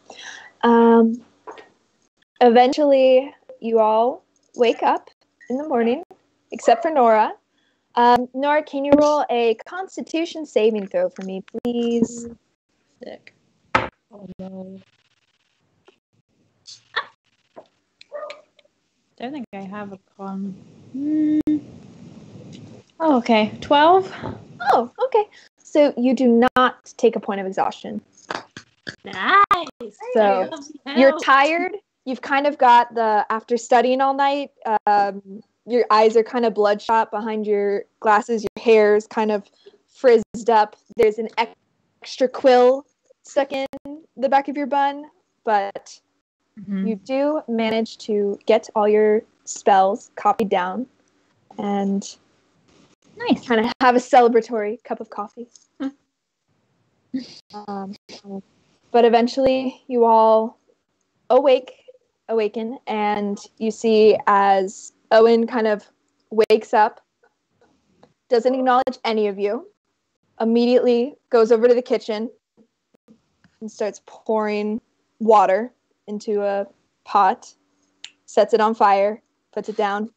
Eventually, you all wake up in the morning, except for Nora. Nora, can you roll a Constitution saving throw for me, please? Sick. Oh no. Don't think I have a con. Oh, okay. 12? Oh, okay. So you do not take a point of exhaustion. Nice. So you're tired. You've kind of got after studying all night, your eyes are kind of bloodshot behind your glasses. Your hair's kind of frizzed up. There's an extra quill stuck in the back of your bun, but you do manage to get all your spells copied down and Nice. kind of have a celebratory cup of coffee. But eventually you all awaken, and you see as Owen kind of wakes up, doesn't acknowledge any of you, immediately goes over to the kitchen and starts pouring water into a pot, sets it on fire, puts it down.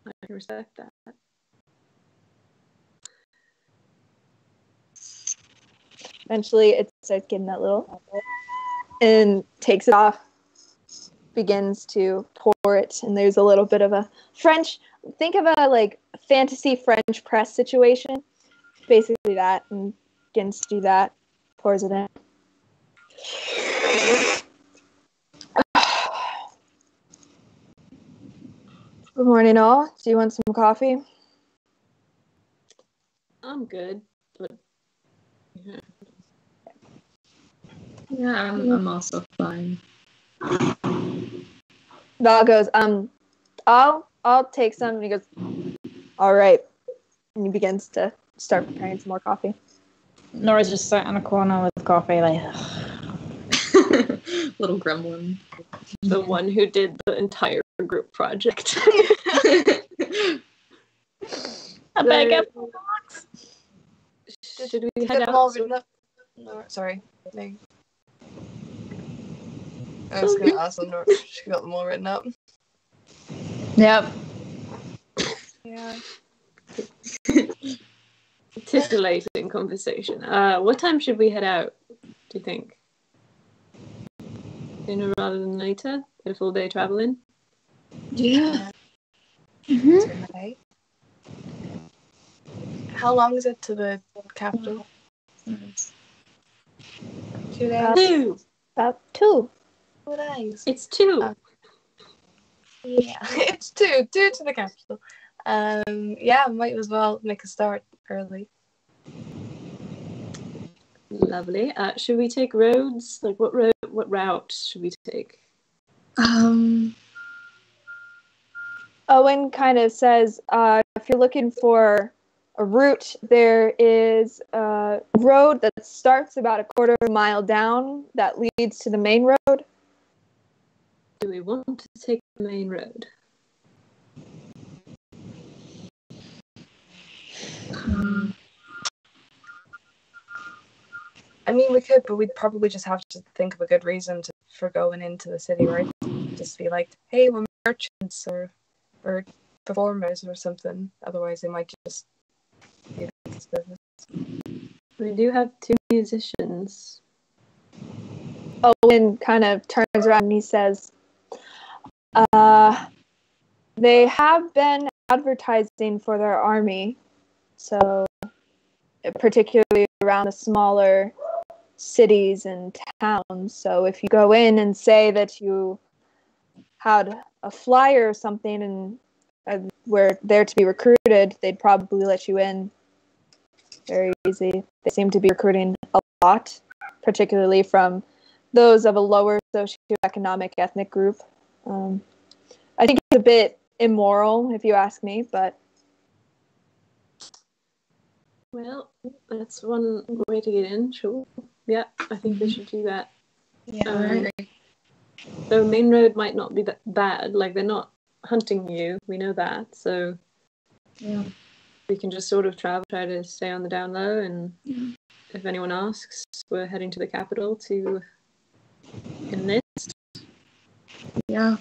I can respect that. Eventually it starts getting that little, and takes it off, begins to pour it, and there's a little bit of a French, think of a like fantasy French press situation, basically that, and begins to do that, pours it in. Good morning, all. Do you want some coffee? I'm good, but Yeah, I'm also fine. Val goes, I'll take some. And he goes, all right. And he begins to start preparing some more coffee. Nora's just sat in a corner with coffee, like, Little gremlin. the one who did the entire group project. I better get more box. Should we Get head them all out? written up? No, sorry. No. I was going to ask them if she got them all written up. Yep. Yeah. Titillating conversation. What time should we head out, do you think? Sooner rather than later? Get a full day traveling? Yeah. Okay. How long is it to the capital? 2 days? 2! About 2. 2 days. It's 2! Yeah, it's 2 to the capital. Yeah, might as well make a start early. Lovely. Should we take roads? Like, what route should we take? Owen kind of says, if you're looking for a route, there is a road that starts about a quarter of a mile down that leads to the main road. Do we want to take the main road? I mean, we could, but we'd probably just have to think of a good reason for going into the city, right? Just be like, hey, we're merchants or performers or something. Otherwise, they might just be like, it's business. We do have 2 musicians. Owen kind of turns around and he says, they have been advertising for their army, so particularly around the smaller cities and towns. So if you go in and say that you had a flyer or something and were there to be recruited, they'd probably let you in very easy. They seem to be recruiting a lot, particularly from those of a lower socioeconomic ethnic group. I think it's a bit immoral, if you ask me, but... Well, that's one way to get in, sure. Yeah, I think we should do that. Yeah, The main road might not be that bad. Like, they're not hunting you. We know that. So Yeah. we can just sort of try to stay on the down low. And if anyone asks, we're heading to the capital to enlist. Yeah.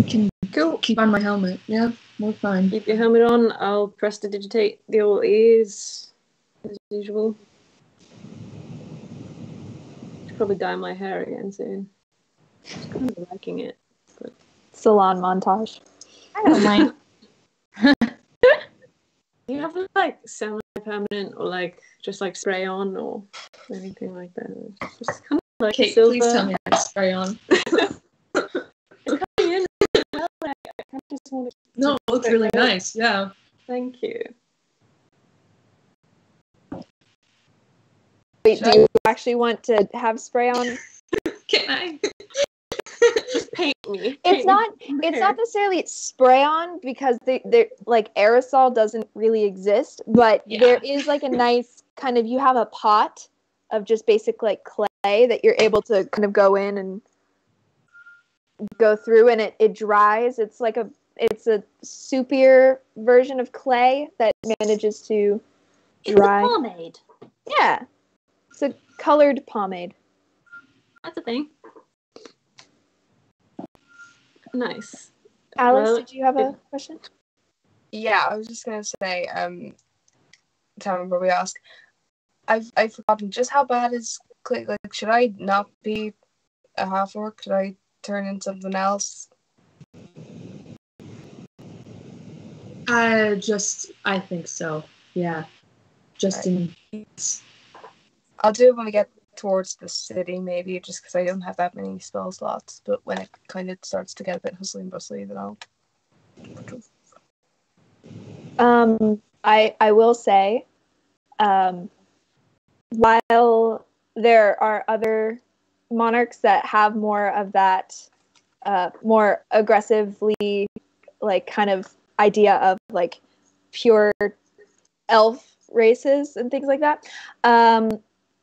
Can go keep on my helmet. Yeah, we're fine. Keep your helmet on. I'll prestidigitate the old ears as usual. should probably dye my hair again soon. I'm kind of liking it. But... Salon montage. I don't mind. Do you have like semi-permanent or like just like spray on or anything like that? Just kind of like Kate, silver. please tell me I spray on. It's coming in. Well, like, I kind of just want to. No, it looks really nice. Yeah. Thank you. Wait, do you actually want to have spray on? Can I? Just paint me. It's not necessarily spray on because they like aerosol doesn't really exist, but Yeah. there is like a nice kind of, you have a pot of just basic like clay that you're able to kind of go in and go through, and it dries. It's a soupier version of clay that manages to dry. It's a pomade. Yeah. It's a colored pomade. That's a thing. Nice. Alex, Well, did you have a question? Yeah, I was just gonna say, tell me where we ask. I've forgotten just how bad is clay. Like, should I not be a half orc? Should I turn into something else? I think so. Yeah. Just Right. in. I'll do it when we get towards the city, maybe, just because I don't have that many spell slots. But when it kind of starts to get a bit hustly and bustly, then I'll. I will say, while there are other monarchs that have more of that, more aggressively, like, kind of idea of like pure elf races and things like that,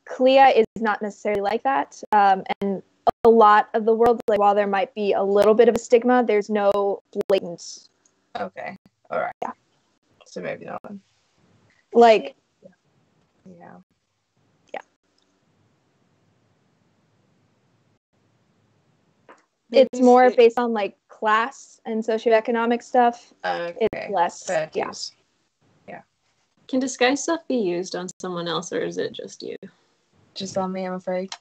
Clea is not necessarily like that, and a lot of the world, like, while there might be a little bit of a stigma, there's no blatant. Okay. All right. Yeah. So maybe not. Like, Yeah. it's more based on like class and socioeconomic stuff. Okay. It's less. Fair Yeah. dues. Yeah. Can disguise stuff be used on someone else, or is it just you? Just on me, I'm afraid.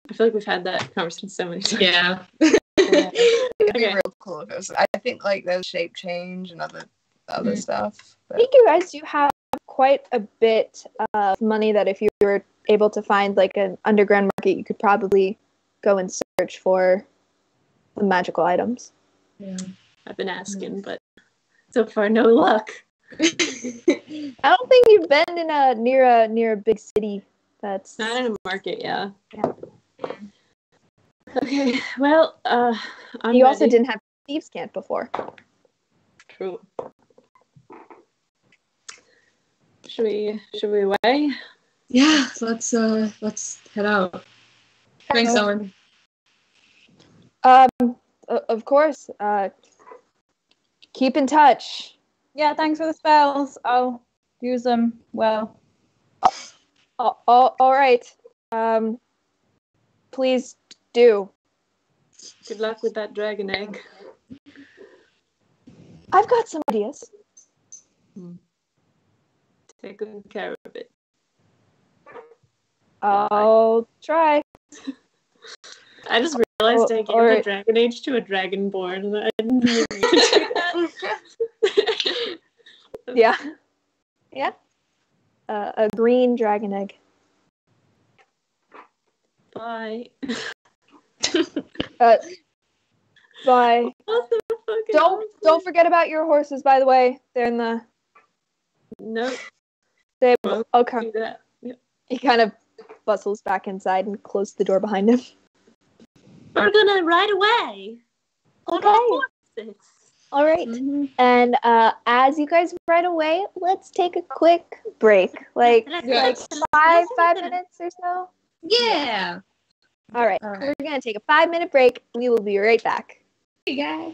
I feel like we've had that conversation so many times. Yeah. It'd be Okay. real cool if it was. I think like there's shape change and other stuff. I think you guys do have quite a bit of money that if you were able to find like an underground market, you could probably go and search for the magical items. Yeah. I've been asking, but so far no luck. I don't think you've been in near a big city. That's Not in a market, yeah. Yeah. Okay, well, I'm you also ready. didn't have thieves' camp before. True. Should we away? Yeah. Let's head out. Thanks, Owen. Of course. Keep in touch. Yeah, thanks for the spells. I'll use them well. All right. Please do. Good luck with that dragon egg. I've got some ideas. Take good care of it. I'll try. I just realized I gave alright. the dragon age to a dragonborn, and I didn't really mean to do that. Yeah. Yeah. A green dragon egg. Bye. Bye. What the fuck is Don't forget about your horses, by the way. They're in the Nope. stable. Won't Okay. do that. Yep. He kind of bustles back inside and closes the door behind him. We're gonna ride away. On our horses. All right. Mm-hmm. And as you guys ride away, let's take a quick break. Like Yeah. five minutes or so. Yeah. All right. All right. We're going to take a 5-minute break. We will be right back. Hey guys.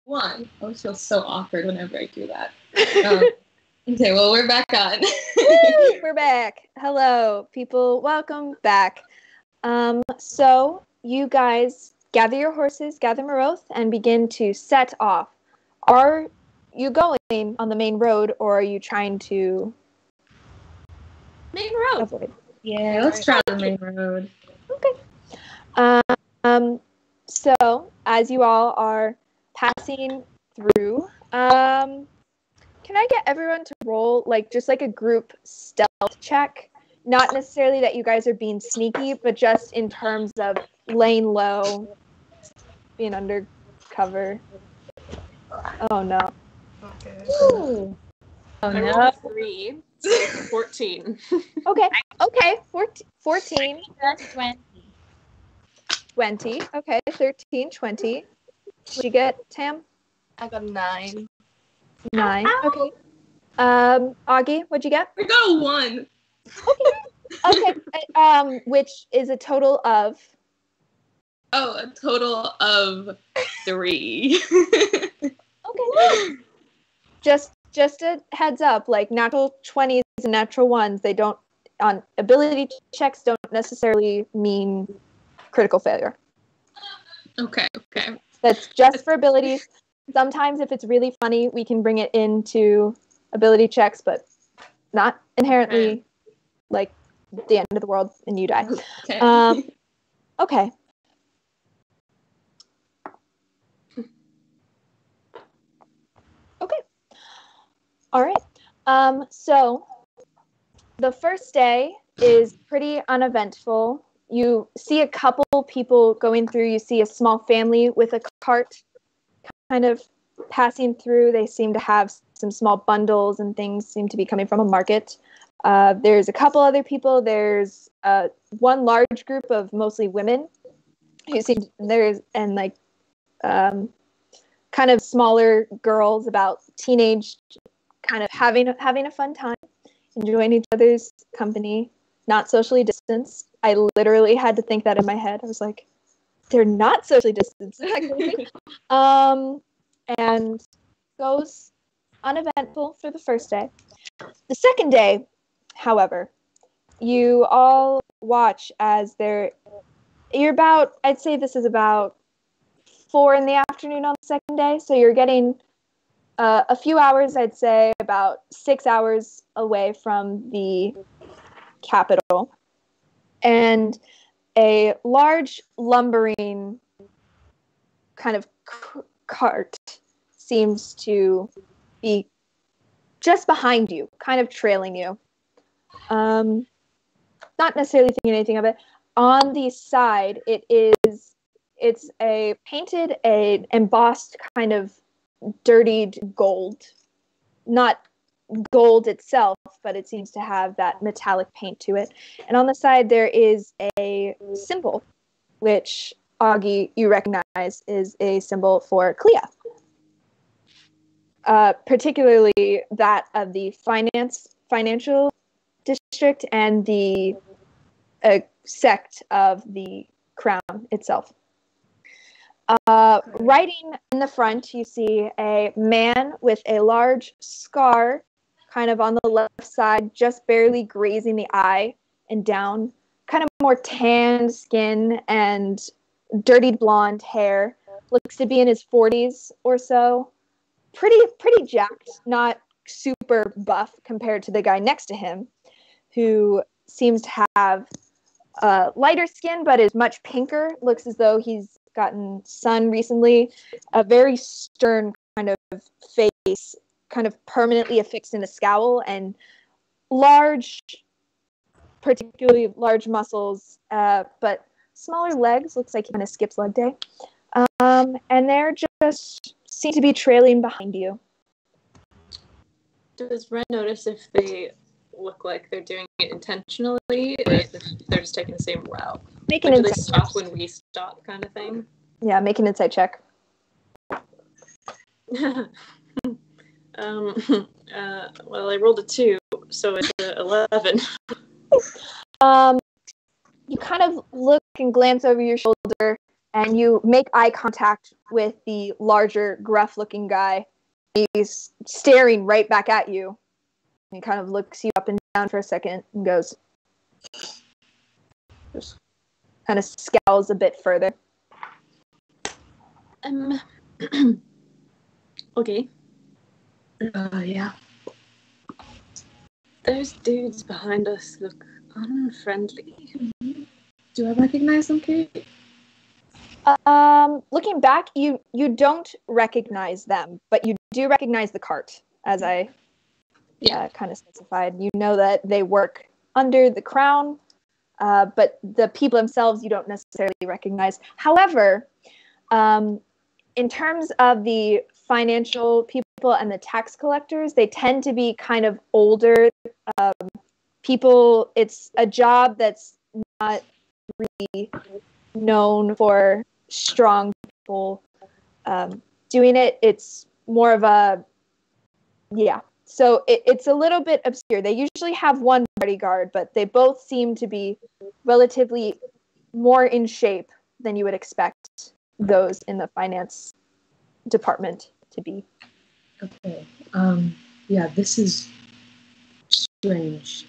1. I always feel so awkward whenever I do that. Okay, well, we're back on. Woo! We're back. Hello, people. Welcome back. So you guys gather your horses, gather Maroth, and begin to set off. Are you going on the main road, or are you trying to Main road. avoid? Yeah, let's try the main road. Okay. So as you all are passing through, can I get everyone to roll just like a group stealth check? Not necessarily that you guys are being sneaky, but just in terms of laying low, being undercover. Oh no. Okay. Ooh. Oh I no. rolled a 3, so 14. Okay. 14. 20. 20. Okay. 13, 20. What'd you get, Tam? I got a 9. 9. Okay. Augie, what'd you get? I got a 1. Okay. Which is a total of. Oh, a total of 3. Okay. Just a heads up, natural 20s and natural 1s, they don't, on ability checks, don't necessarily mean critical failure. Okay. That's just for abilities. Sometimes if it's really funny, we can bring it into ability checks, but not inherently the end of the world and you die. Okay. Okay. Okay. All right. So the first day is pretty uneventful. You see a couple people going through. You see a small family with a cart kind of passing through. They seem to have some small bundles and things seem to be coming from a market. There's a couple other people. There's one large group of mostly women who seem kind of smaller girls, about teenage, kind of having a fun time, enjoying each other's company, not socially distanced. I literally had to think that in my head. I was like, they're not socially distanced. And goes uneventful for the first day. The second day, however, you all watch as you're about, I'd say this is about 4 in the afternoon on the second day. So you're getting a few hours, I'd say about 6 hours away from the capital. And a large lumbering kind of cart seems to be just behind you, kind of trailing you. Not necessarily thinking anything of it. On the side, it's a painted, embossed kind of dirtied gold. Not gold itself, but it seems to have that metallic paint to it. And on the side, there is a symbol, which Augie, you recognize, is a symbol for Clea. Particularly that of the financial district and the sect of the crown itself. Writing in the front, you see a man with a large scar kind of on the left side, just barely grazing the eye and down, kind of more tanned skin and dirtied blonde hair. Looks to be in his 40s or so. Pretty jacked, not super buff compared to the guy next to him, who seems to have lighter skin but is much pinker. Looks as though he's gotten sun recently. A very stern kind of face, kind of permanently affixed in a scowl, and particularly large muscles, but smaller legs. Looks like he kind of skips leg day. And they're just seem to be trailing behind you. Does Ren notice if they look like they're doing it intentionally, or if they're just taking the same route? Make an do they insight stop when we stop, kind of thing? Yeah, make an insight check. Well, I rolled a 2, so it's 11. You kind of look and glance over your shoulder and you make eye contact with the larger, gruff-looking guy. He's staring right back at you. He kind of looks you up and down for a second and goes, just kind of scowls a bit further. Okay. Yeah. Those dudes behind us look unfriendly. Do I recognize them, Kate? Looking back, you don't recognize them, but you do recognize the cart, as I kind of specified. You know that they work under the crown, but the people themselves you don't necessarily recognize. However, in terms of the financial people and the tax collectors, they tend to be kind of older people. It's a job that's not really known for strong people doing it. It's more of a, so it's a little bit obscure. They usually have one bodyguard, but they both seem to be relatively more in shape than you would expect those in the finance department to be. Okay. Yeah, this is strange.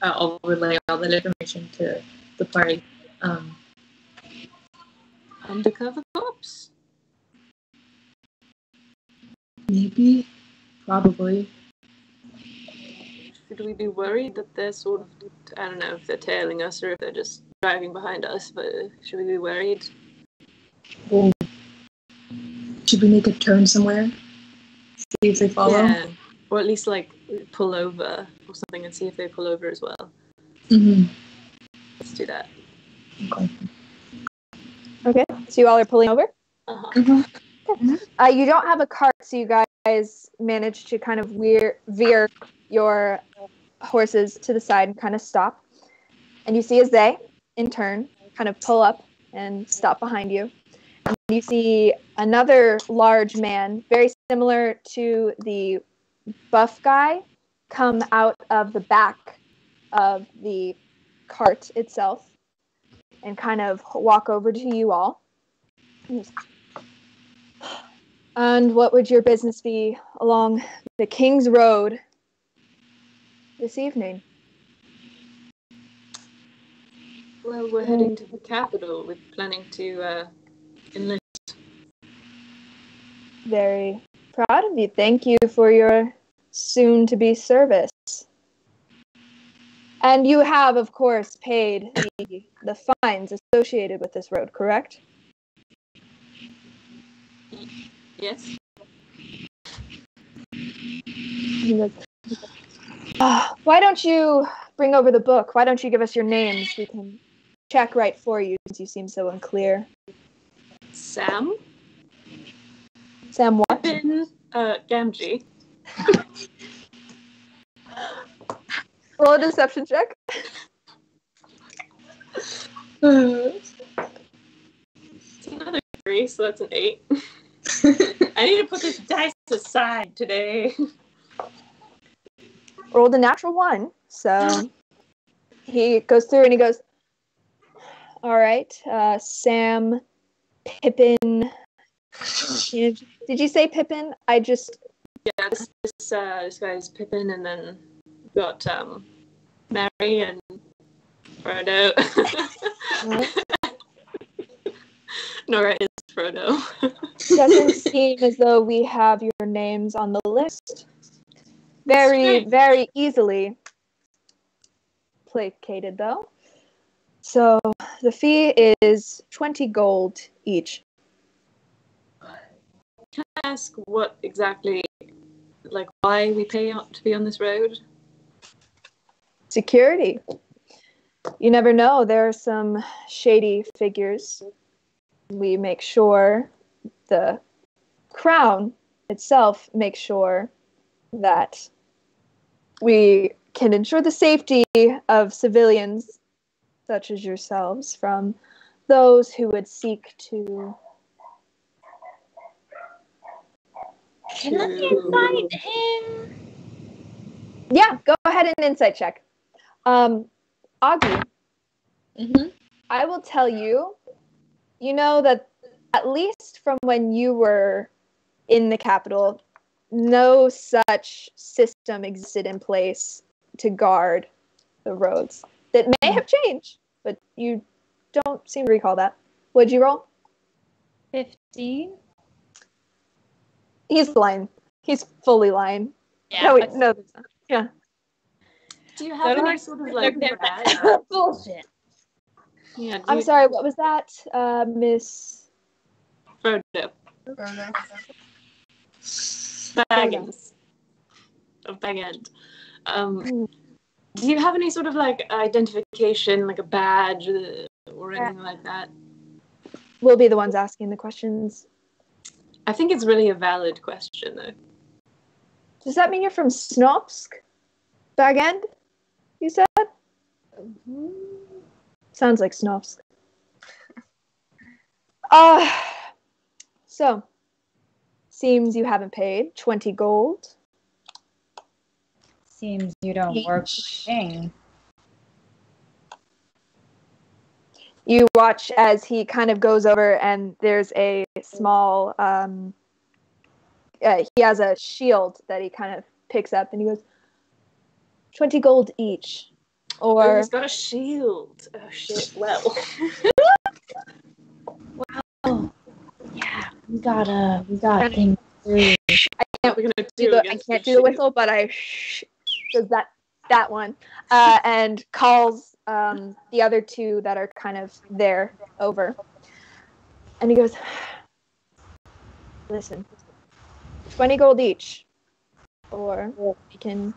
I'll relay all that information to the party. Undercover cops? Maybe. Probably. Should we be worried that they're sort of, I don't know if they're tailing us or if they're just driving behind us, but should we be worried? Well, should we make a turn somewhere? See if they follow? Yeah. Or at least, like, pull over or something and see if they pull over as well. Mm-hmm. Let's do that. Okay, so you all are pulling over? Uh-huh. Mm-hmm. You don't have a cart, so you guys manage to kind of veer your horses to the side and kind of stop. And you see as they, in turn, kind of pull up and stop behind you. And you see another large man, very similar to the buff guy, come out of the back of the cart itself and kind of walk over to you all. And what would your business be along the King's Road this evening? Well, we're heading to the capital. We're planning to enlist. Very proud of you. Thank you for your soon-to-be service. And you have, of course, paid the fines associated with this road, correct? Yes? Why don't you bring over the book? Why don't you give us your names? We can check right for you since you seem so unclear. Sam? Sam what? Gamgee. Roll a deception check. It's another 3, so that's an 8. I need to put this dice aside today. Rolled a natural 1. So he goes through and he goes, all right, Sam, Pippin. Did you say Pippin? Yeah, this guy's Pippin, and then we've got Mary and Frodo. Nora is Frodo. Doesn't seem as though we have your names on the list. Very, very easily placated, though. So the fee is 20 gold each. Can I ask what exactly, like, why we pay to be on this road? Security. You never know. There are some shady figures. We make sure the crown itself makes sure that we can ensure the safety of civilians such as yourselves from those who would seek to... Can I invite him? Yeah, go ahead and insight check. Augie, Mm-hmm. I will tell you you know that at least from when you were in the capital, no such system existed in place to guard the roads. That may have changed, but you don't seem to recall that. What'd you roll? 15. He's lying. He's fully lying. Yeah. No, wait, no, there's not. Yeah. Do you have any sort of like badge? Bullshit. Yeah. I'm sorry, what was that, Miss Frodo. Baggins. Of Bag End. Do you have any sort of like identification, like a badge or anything like that? We'll be the ones asking the questions. I think it's really a valid question, though. Does that mean you're from Snopsk? Bag End, you said? Sounds like Snopsk. So, seems you haven't paid 20 gold. Seems you don't work for the king. You watch as he kind of goes over and there's a small, he has a shield that he kind of picks up and he goes, 20 gold each. Oh, Or, he's got a shield. Oh, shit. Well. Wow. Yeah, we got things through. I can't do the whistle, but I does that one, and calls the other two that are kind of there over, and he goes, "Listen, 20 gold each, or we can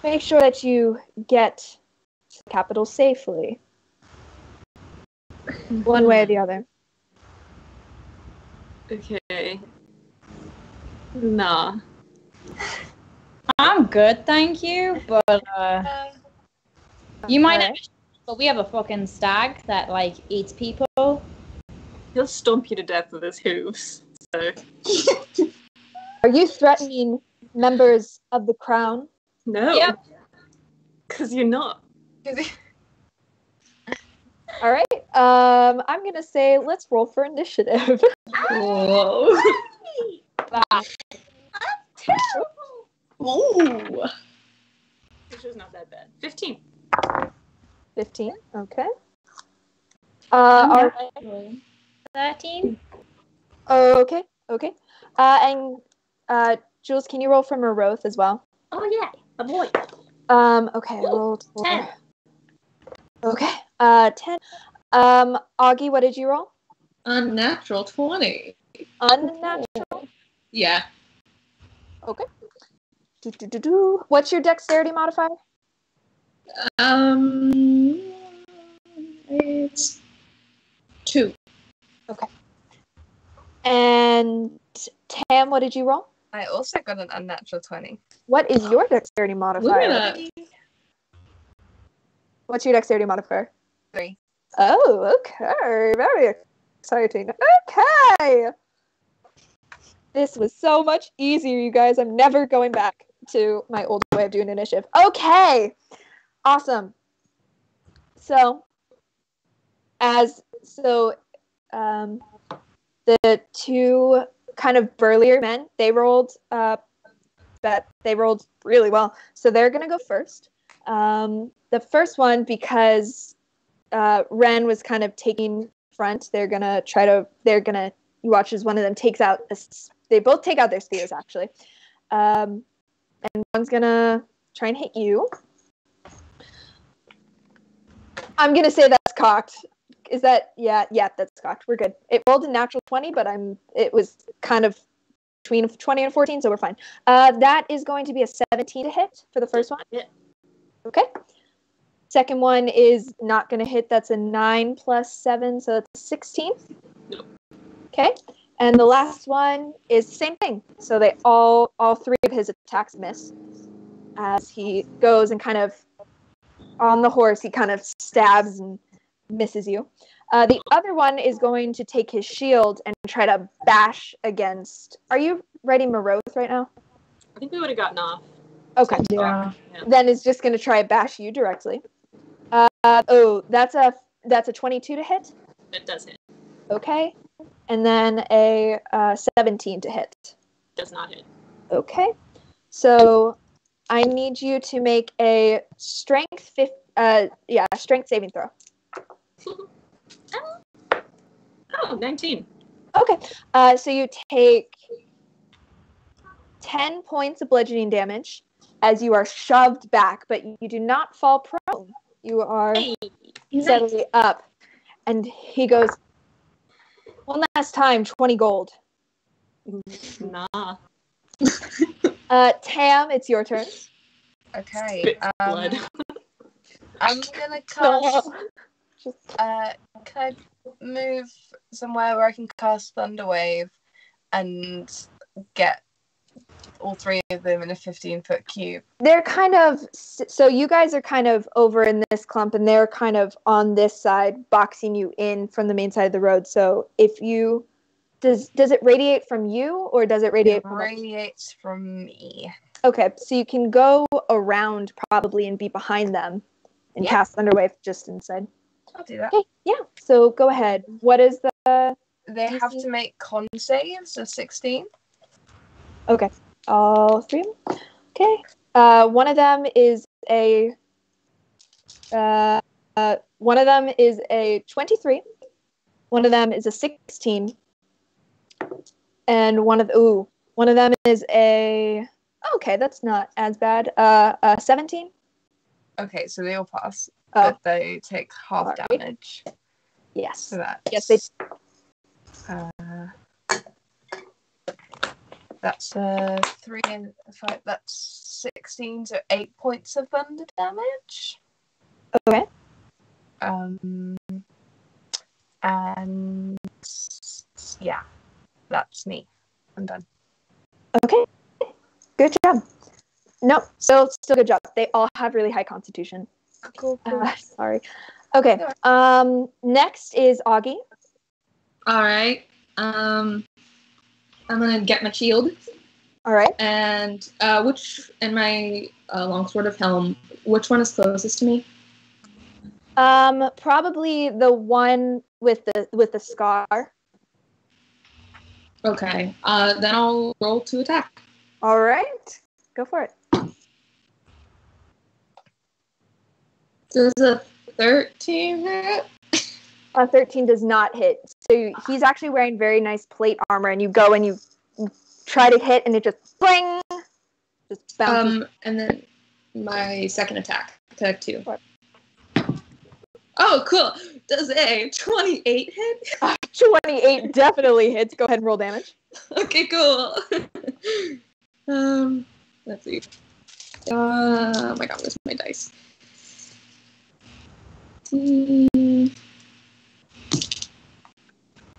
make sure that you get to the capital safely. One way or the other." Okay. Nah. I'm good, thank you, but you might Alright. not, but we have a fucking stag that like eats people. He'll stomp you to death with his hooves. So. Are you threatening members of the crown? No. Yep. Because you're not. All right. I'm gonna say let's roll for initiative. Whoa. Ooh. Which is not that bad. 15. 15. Okay. All right. 13. Okay. Okay. And Jules, can you roll for Moroth as well? Oh, yeah. A boy. Okay. I rolled for 10. Okay. 10. Augie, what did you roll? Unnatural 20. Unnatural. Yeah. Okay. What's your dexterity modifier? It's 2. Okay. And Tam, what did you roll? I also got an unnatural 20. What is your dexterity modifier? Look at that. What's your dexterity modifier? 3. Oh, okay. Very exciting. Okay. This was so much easier, you guys. I'm never going back to my old way of doing initiative. Okay. Awesome. So, the two kind of burlier men, they rolled really well. So they're going to go first. The first one, because Ren was kind of taking front, you watch as one of them takes out, they both take out their spears, actually. And one's going to try and hit you. I'm going to say that's cocked. Is that, yeah, that's cocked. We're good. It rolled a natural 20, but it was kind of between 20 and 14, so we're fine. That is going to be a 17 to hit for the first one. Yeah. Okay. Second one is not going to hit. That's a 9 plus 7, so that's 16. Nope. Okay. And the last one is the same thing. So they all three of his attacks miss. As he goes and kind of on the horse, he kind of stabs and misses you. The other one is going to take his shield and try to bash against. Are you ready, Moroth, right now? I think we would have gotten off. Okay. Yeah. Then is just going to try to bash you directly. That's a 22 to hit. It does hit. Okay. And then a 17 to hit. Does not hit. Okay. So I need you to make a strength saving throw. Oh, 19. Okay. So you take 10 points of bludgeoning damage as you are shoved back, but you do not fall prone. You are steadily up. And he goes, one last time, 20 gold. Nah. Tam, it's your turn. Okay. Spit blood. I'm gonna cast. Can I move somewhere where I can cast Thunderwave and get all three of them in a 15-foot cube? They're kind of, so you guys are kind of over in this clump, and they're kind of on this side, boxing you in from the main side of the road. So if you, does it radiate from you, or does it radiate from us? It radiates from me. Okay, so you can go around probably and be behind them and cast Thunderwave just inside. I'll do that. Okay, yeah, so go ahead. What is the They DC? have to make con saves of 16. Okay, all three of them? Okay. One of them is a 23. One of them is a 16. And one of them is a, okay, that's not as bad. 17. Okay, so they all pass, Oh. but they take half Alright. damage. Yes. So that's, Yes, they. that's 3 and 5. That's 16, so 8 points of thunder damage. Okay. And yeah, that's me. I'm done. Okay. Good job. No, still good job. They all have really high constitution. Cool. Sorry. Okay. Next is Augie. All right. I'm gonna get my shield. All right. And my longsword of helm. Which one is closest to me? Probably the one with the scar. Okay. Then I'll roll to attack. All right. Go for it. Does a 13 hit? 13 does not hit. So he's actually wearing very nice plate armor, and you go and you try to hit, and it just bling, just bounces. And then my second attack 2. What? Oh, cool. Does a 28 hit? 28 definitely hits. Go ahead and roll damage. Okay, cool. Let's see. Oh my god, where's my dice?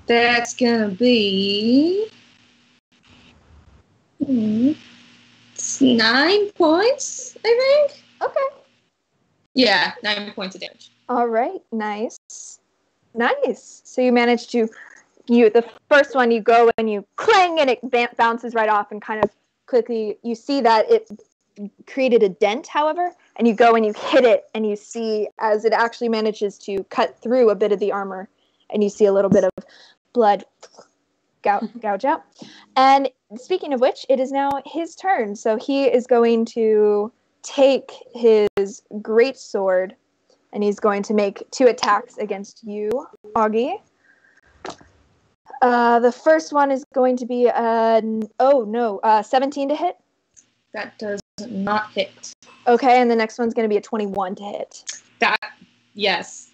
That's gonna be 9 points, I think. Okay. Yeah, 9 points of damage. All right. Nice. So you manage to, the first one you go and you clang, and it bounces right off, and kind of quickly you see that it created a dent, however, and you go and you hit it, and you see as it actually manages to cut through a bit of the armor, and you see a little bit of blood gouge out. And speaking of which, it is now his turn. So he is going to take his great sword, and he's going to make 2 attacks against you, Augie. The first one is going to be 17 to hit. That does not hit. Okay, and the next one's going to be a 21 to hit. Yes.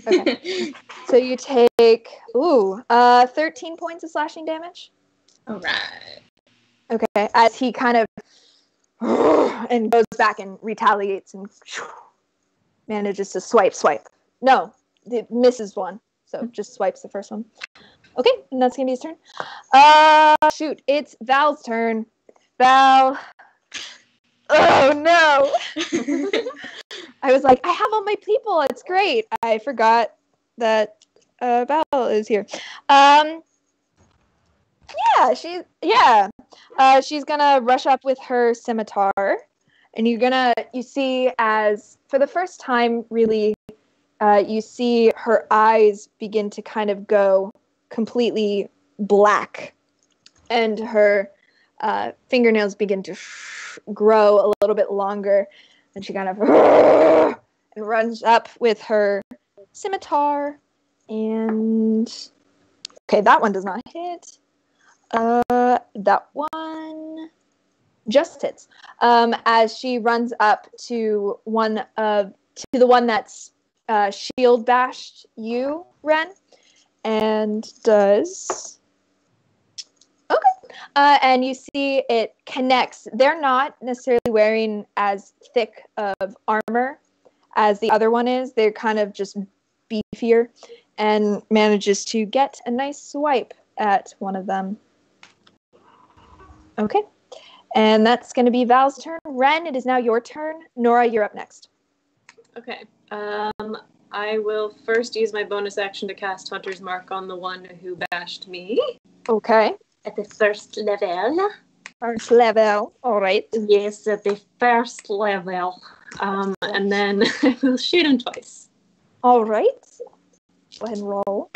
Okay. So you take 13 points of slashing damage. All right. Okay, as he kind of and goes back and retaliates and manages to swipe. No, it misses one, so just swipes the first one. Okay, and that's gonna be his turn. Shoot, it's Val's turn. Val. Oh no! I was like, I have all my people. It's great. I forgot that Val is here. She's gonna rush up with her scimitar, and you see as for the first time, really, you see her eyes begin to kind of go completely black, and her fingernails begin to grow a little bit longer, and she kind of and runs up with her scimitar, and okay, that one does not hit. That one just hits. As she runs up to the one that's shield bashed you, Ren, and does. Okay. And you see it connects. They're not necessarily wearing as thick of armor as the other one is. They're kind of just beefier, and manages to get a nice swipe at one of them. Okay. And that's going to be Val's turn. Ren, it is now your turn. Nora, you're up next. Okay. I will first use my bonus action to cast Hunter's Mark on the one who bashed me. Okay. At the first level. First level. All right. Yes, at the first level. And then I will shoot him twice. All right. Go ahead and roll.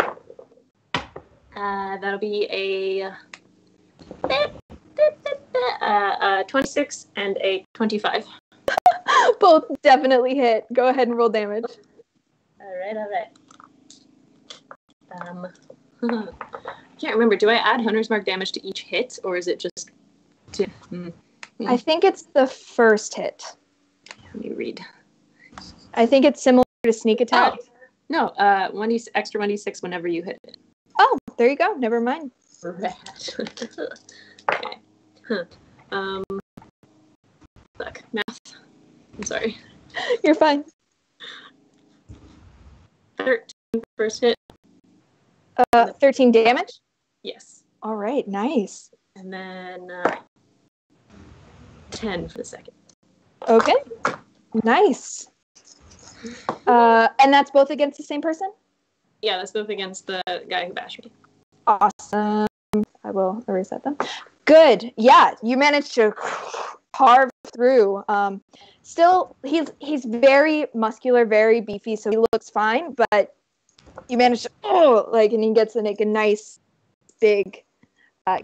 That'll be a 26 and a 25. Both definitely hit. Go ahead and roll damage. All right. I can't remember. Do I add Hunter's Mark damage to each hit, or is it just to... I think it's the first hit. Let me read. I think it's similar to sneak attack. Oh, no, extra 1d6 whenever you hit it. Oh, there you go. Never mind. Okay. Look, math. I'm sorry. You're fine. 13 first hit. 13 damage? Yes. All right, nice. And then 10 for the second. Okay, nice. And that's both against the same person? Yeah, that's both against the guy who bashed me. Awesome. I will erase that then. Good. Yeah, you managed to carve through. Still, he's very muscular, very beefy, so he looks fine, but you managed to, and he gets a nice big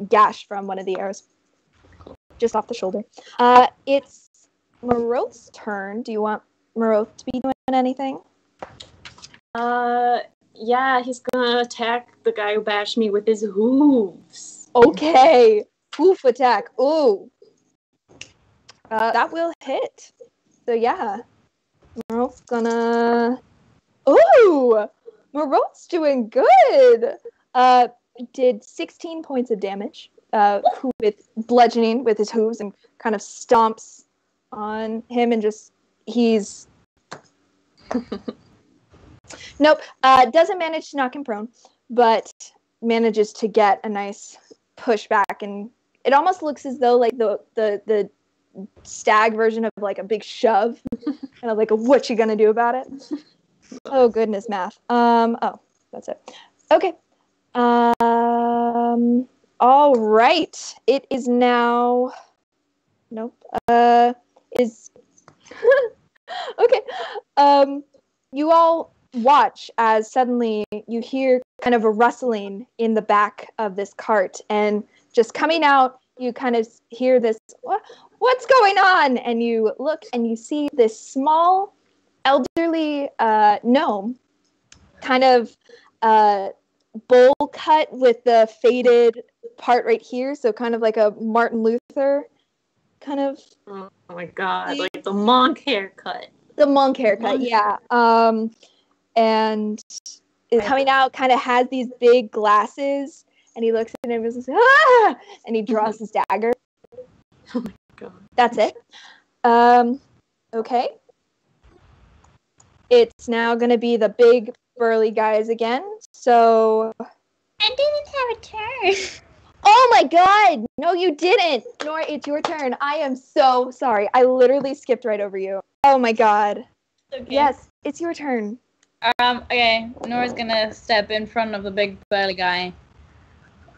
gash from one of the arrows. Just off the shoulder. It's Maroth's turn. Do you want Maroth to be doing anything? Yeah, he's gonna attack the guy who bashed me with his hooves. Okay. Hoof attack. Ooh. That will hit. So yeah. Maroth's gonna... Ooh! Maroth's doing good! Did 16 points of damage with bludgeoning with his hooves, and kind of stomps on him, and just... He's... Nope. Doesn't manage to knock him prone, but manages to get a nice push back, and it almost looks as though like the stag version of like a big shove, kind of like a what you gonna do about it. Oh goodness, math. Oh, that's it. Okay. All right. It is now. Nope. Is. Okay. You all watch as suddenly you hear kind of a rustling in the back of this cart, and just coming out, you kind of hear this, what's going on? And you look and you see this small elderly gnome, kind of bowl cut with the faded part right here, so kind of like a Martin Luther kind of. Oh my god, like the monk haircut. The monk haircut, yeah. And is coming out, kind of has these big glasses, and he looks at him and says, "Ah!" And he draws his dagger. Oh my god. That's it. Okay. It's now going to be the big burly guys again. So I didn't have a turn. Oh my god! No, you didn't. Nora, it's your turn. I am so sorry. I literally skipped right over you. Oh my god. Okay. Yes, it's your turn. Okay. Nora's gonna step in front of the big burly guy,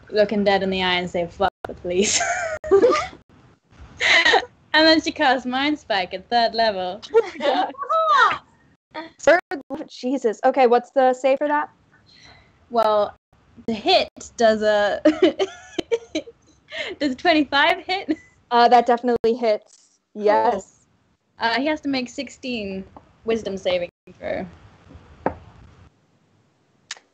looking dead in the eye, and say, "Fuck the police." And then she casts Mind Spike at 3rd level. Jesus. Okay, what's the save for that? Well, hit. Does a does 25 hit? That definitely hits. Yes. He has to make 16 wisdom saving throw.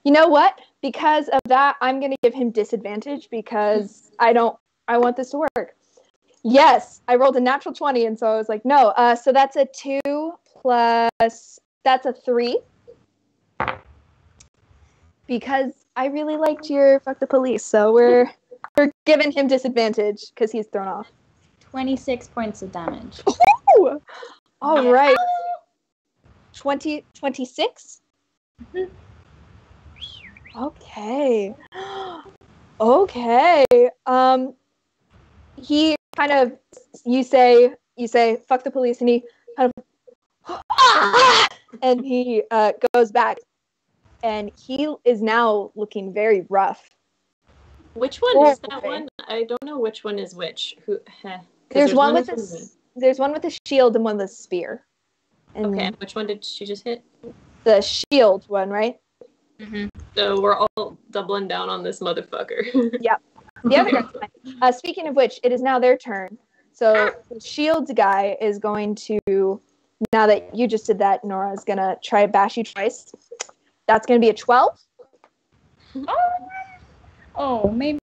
You know what? Because of that, I'm going to give him disadvantage because I want this to work. Yes, I rolled a natural 20, and so I was like, no. So that's a 2 plus, that's a 3. Because I really liked your fuck the police, so we're giving him disadvantage because he's thrown off. 26 points of damage. Ooh! All right. 26? Mhm. Okay. Okay. He kind of, you say fuck the police, and he kind of and he goes back, and he is now looking very rough. Which one is that one? I don't know which one is which. There's one with a shield and one with a spear. And okay, which one did she just hit? the shield one, right? Mm-hmm. So we're all doubling down on this motherfucker. Yep. The other guy's fine. Speaking of which, it is now their turn. So the shields guy is going to, now that you just did that, Nora is going to try to bash you twice. That's going to be a 12. Oh, maybe.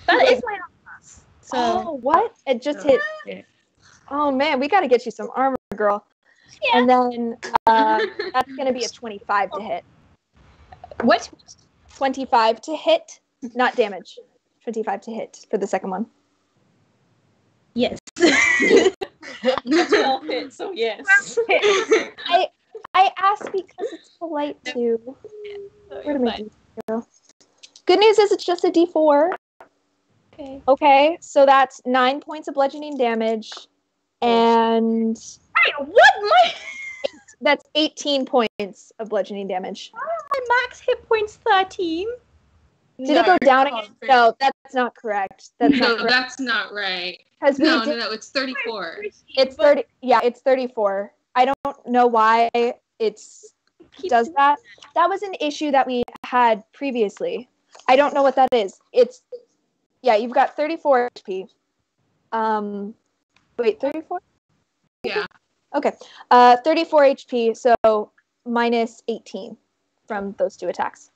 That is my class. So. Oh, what? It just hit. Oh, man, we got to get you some armor, girl. Yeah. And then that's going to be a 25 to hit. What? 25 to hit, not damage. 25 to hit for the second one. Yes. That's 12 hits, so yes. I asked because it's polite to. Where did my D go? Good news is it's just a D4. Okay. Okay, so that's 9 points of bludgeoning damage, and that's 18 points of bludgeoning damage. My max hit points 13. Did it go down again? No, that's not correct. That's not correct. That's not right. No, it's 34. It's 30. Yeah, it's 34. I don't know why it's does that. That was an issue that we had previously. I don't know what that is. You've got 34 HP. Wait, 34? Yeah. Okay. 34 HP, so minus 18 from those two attacks.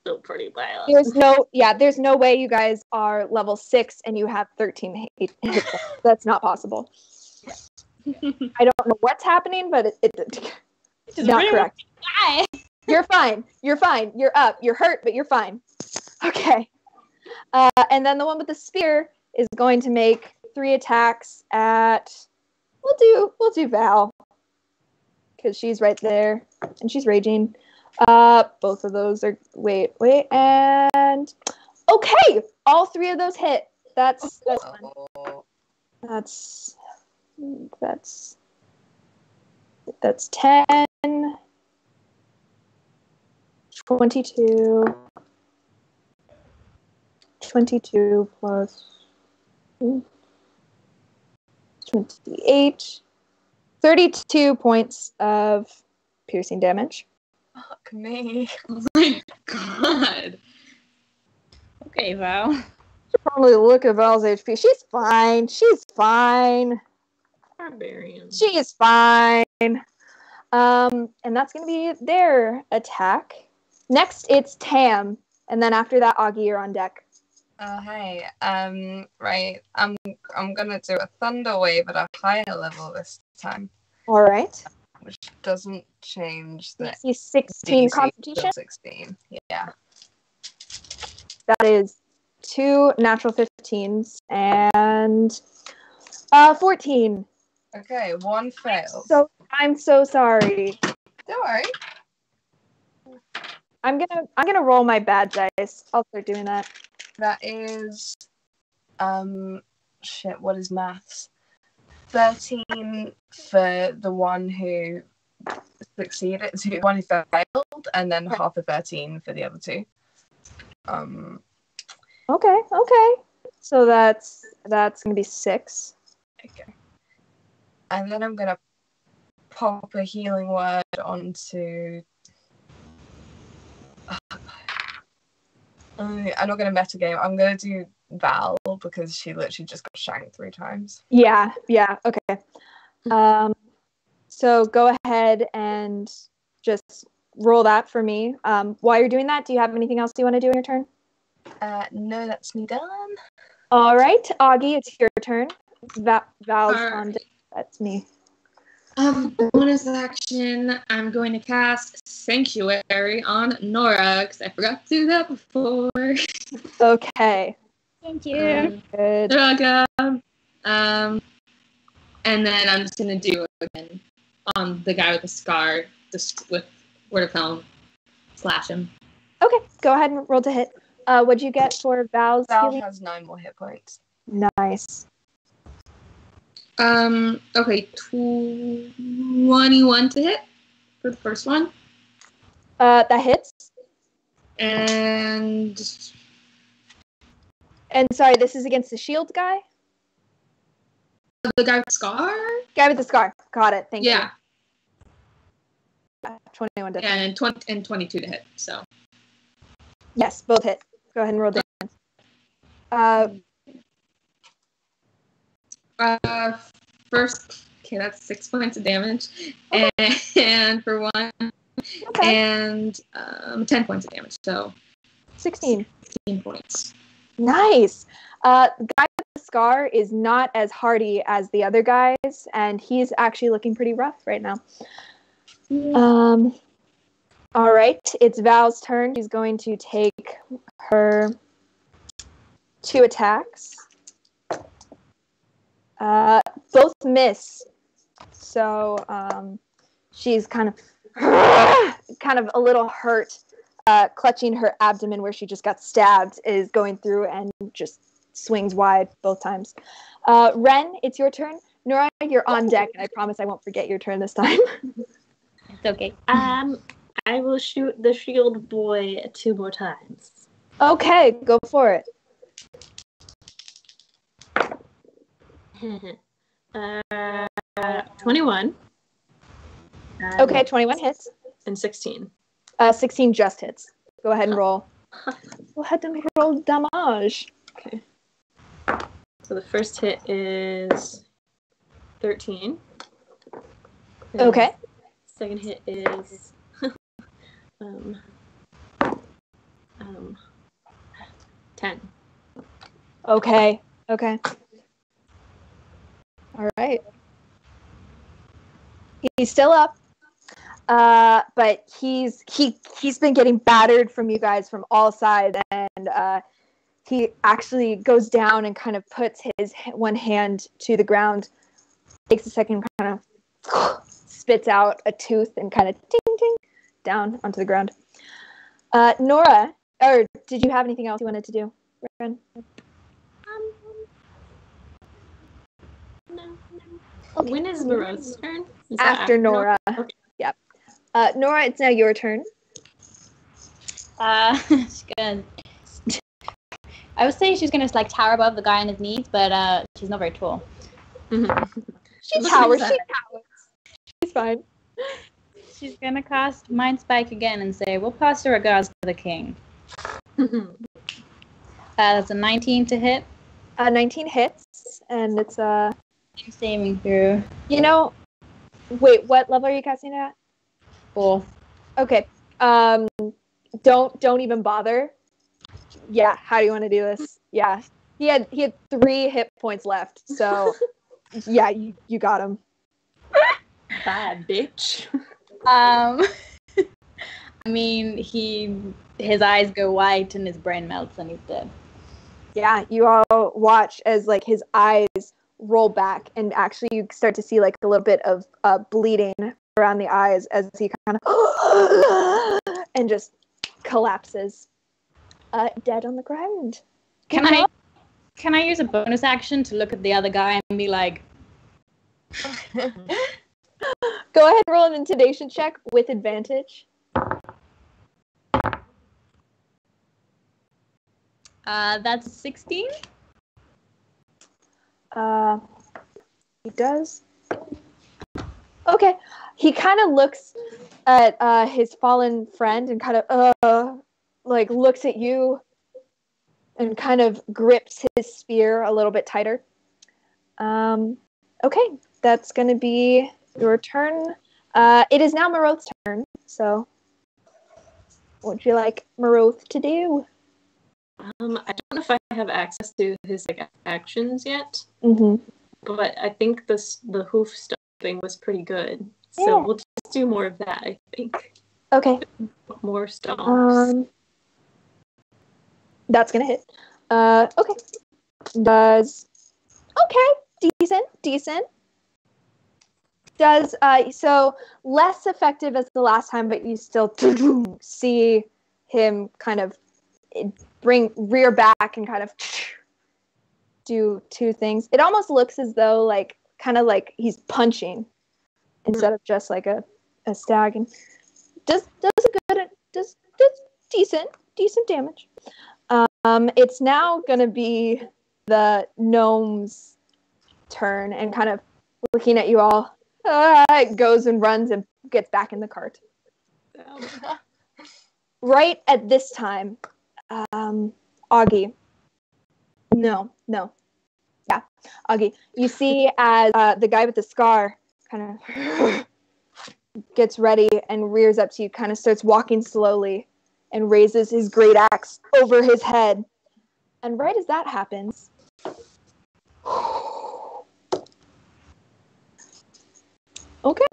Still pretty bad. There's no way you guys are level 6 and you have 13 hit points. That's not possible. I don't know what's happening, but it's not correct. You're fine. You're fine. You're up. You're hurt, but you're fine. Okay. And then the one with the spear is going to make 3 attacks at. We'll do Val because she's right there and she's raging. Both of those are wait, and okay, all 3 of those hit. That's fun. That's 10, 22 plus 28, 32 points of piercing damage. Fuck me. Oh my god. Okay, Val. Should probably look at Val's HP. She's fine. Barbarian. She is fine. And that's going to be their attack. Next, it's Tam. And then after that, Augie, you're on deck. Hey. Right. I'm gonna do a thunder wave at a higher level this time, All right. which doesn't change the DC 16 DC Constitution. 16. Yeah. That is 2 natural 15s and 14. Okay, 1 failed. So I'm so sorry. Don't worry. I'm gonna roll my bad dice. I'll start doing that. That is, what is maths? 13 for the one who succeeded, the one who failed, and then half of 13 for the other 2. Okay. So that's gonna be 6. Okay. And then I'm gonna pop a healing word onto. I'm not going to metagame. I'm going to do Val because she literally just got shanked 3 times. Yeah, okay. So go ahead and just roll that for me. While you're doing that, do you have anything else you want to do in your turn? No, that's me done. All right, Augie, it's your turn. Val's Alright. on deck. That's me. Bonus action, I'm going to cast Sanctuary on Nora, because I forgot to do that before. Okay. Thank you. Good. You're welcome. And then I'm just going to do it again on the guy with the scar, just with Word of Helm. Slash him. Okay, go ahead and roll to hit. What'd you get for Val's Val healing? has 9 more hit points. Nice. Okay, 21 to hit for the first one. That hits. And sorry, this is against the shield guy? the guy with the scar? Guy with the scar. Got it. Thank Yeah. you. 21 to hit. And 22 to hit, so. Yes, both hit. Go ahead and roll damage. First, okay, that's 6 points of damage. And for one, Okay. and 10 points of damage, so 16. 16 points. Nice. The guy with the scar is not as hardy as the other guys, and he's actually looking pretty rough right now. All right, it's Val's turn. She's going to take her 2 attacks. Both miss. So she's kind of a little hurt, clutching her abdomen where she just got stabbed, is going through and just swings wide both times. Ren, it's your turn. Nora, you're on deck, and I promise I won't forget your turn this time. It's okay. I will shoot the shield boy 2 more times. Okay, go for it. 21. Okay, 21 hits. And 16. 16 just hits. Go ahead and roll. Go ahead and roll damage. Okay. So the first hit is 13. Okay. Second hit is 10. Okay. All right. He's still up, but he's been getting battered from you guys from all sides, and he actually goes down and kind of puts his one hand to the ground, takes a second, kind of spits out a tooth, and kind of ting ting down onto the ground. Nora, or did you have anything else you wanted to do, Ren? No. Okay. When is Moreau's turn? Is After Nora. Okay. Yep. Nora, it's now your turn. She's gonna. I would say she's gonna like tower above the guy on his knees, but she's not very tall. She towers. She's fine. She's gonna cast Mind Spike again and say, "We'll pass the regards to the king." That's a 19 to hit. 19 hits, and it's Saving through. Wait, what level are you casting it at? 4th. Okay. Don't even bother. Yeah. How do you want to do this? Yeah. He had 3 hit points left, so yeah, you got him. Bad bitch. I mean, his eyes go white and his brain melts and he's dead. Yeah, you all watch as like his eyes roll back, and actually you start to see like a little bit of bleeding around the eyes as he kind of and just collapses, dead on the ground. Can I use a bonus action to look at the other guy and be like, go ahead and roll an intimidation check with advantage. That's 16? He does. Okay. He kind of looks at his fallen friend and kind of looks at you and kind of grips his spear a little bit tighter. Okay, that's going to be your turn. It is now Maroth's turn, so what would you like Maroth to do? I don't know if I have access to his like actions yet, but I think the hoof stomping was pretty good. So we'll just do more of that, I think. Okay. More stomps. That's gonna hit. Okay. Decent. Does so less effective as the last time, but you still see him kind of rear back and kind of do two things. It almost looks as though like kind of like he's punching instead of just like a stag, and does decent damage. It's now gonna be the gnome's turn, and kind of looking at you all, it goes and runs and gets back in the cart. Right at this time, Augie. No. Yeah, Augie. You see as the guy with the scar kind of gets ready and rears up to you, kind of starts walking slowly and raises his great axe over his head. And right as that happens, okay.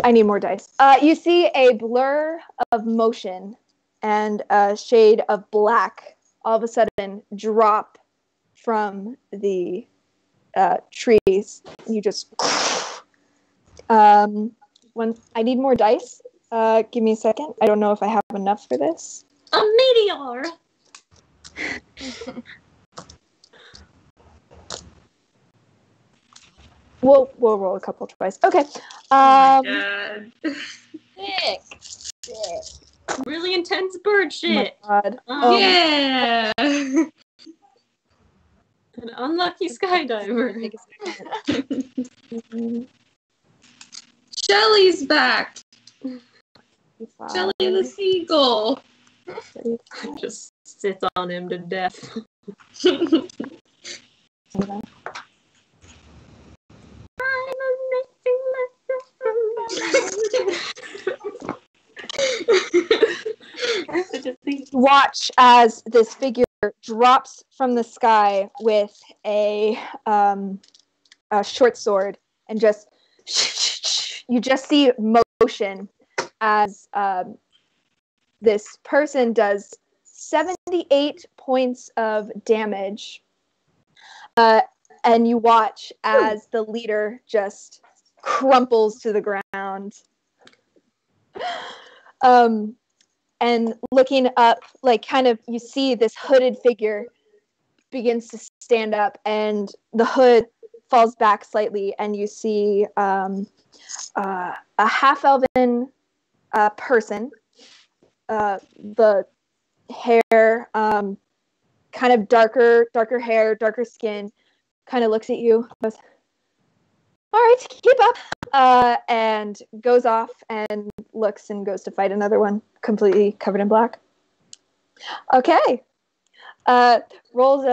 I need more dice. You see a blur of motion and a shade of black all of a sudden drop from the trees. You just... when I need more dice. Give me a second. I don't know if I have enough for this. A meteor! We'll roll a couple twice. Okay. Oh my god. Sick. Really intense bird shit. Oh my god. Yeah. An unlucky skydiver. Shelly's back. Shelly the seagull. Just sits on him to death. Watch as this figure drops from the sky with a short sword, and just you just see motion as this person does 78 points of damage, and you watch as the leader just crumples to the ground. And looking up, like kind of, you see this hooded figure begins to stand up, and the hood falls back slightly, and you see a half-elven person. The hair, kind of darker hair, darker skin, kind of looks at you, goes, all right, keep up, and goes off and looks and goes to fight another one, completely covered in black. Okay. Rolls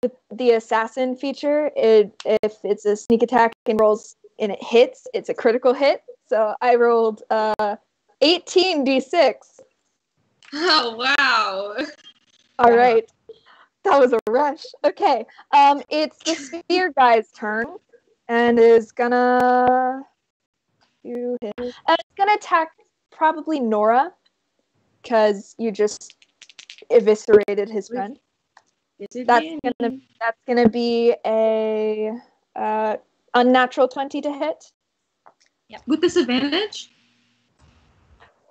with the assassin feature, if it's a sneak attack and rolls and it hits, it's a critical hit. So I rolled 18 d6. Oh, wow. All right. That was a rush. Okay. It's the spear guy's turn, and is gonna it's gonna attack probably Nora, because you just eviscerated his friend. That's gonna be a unnatural 20 to hit. Yep. With disadvantage?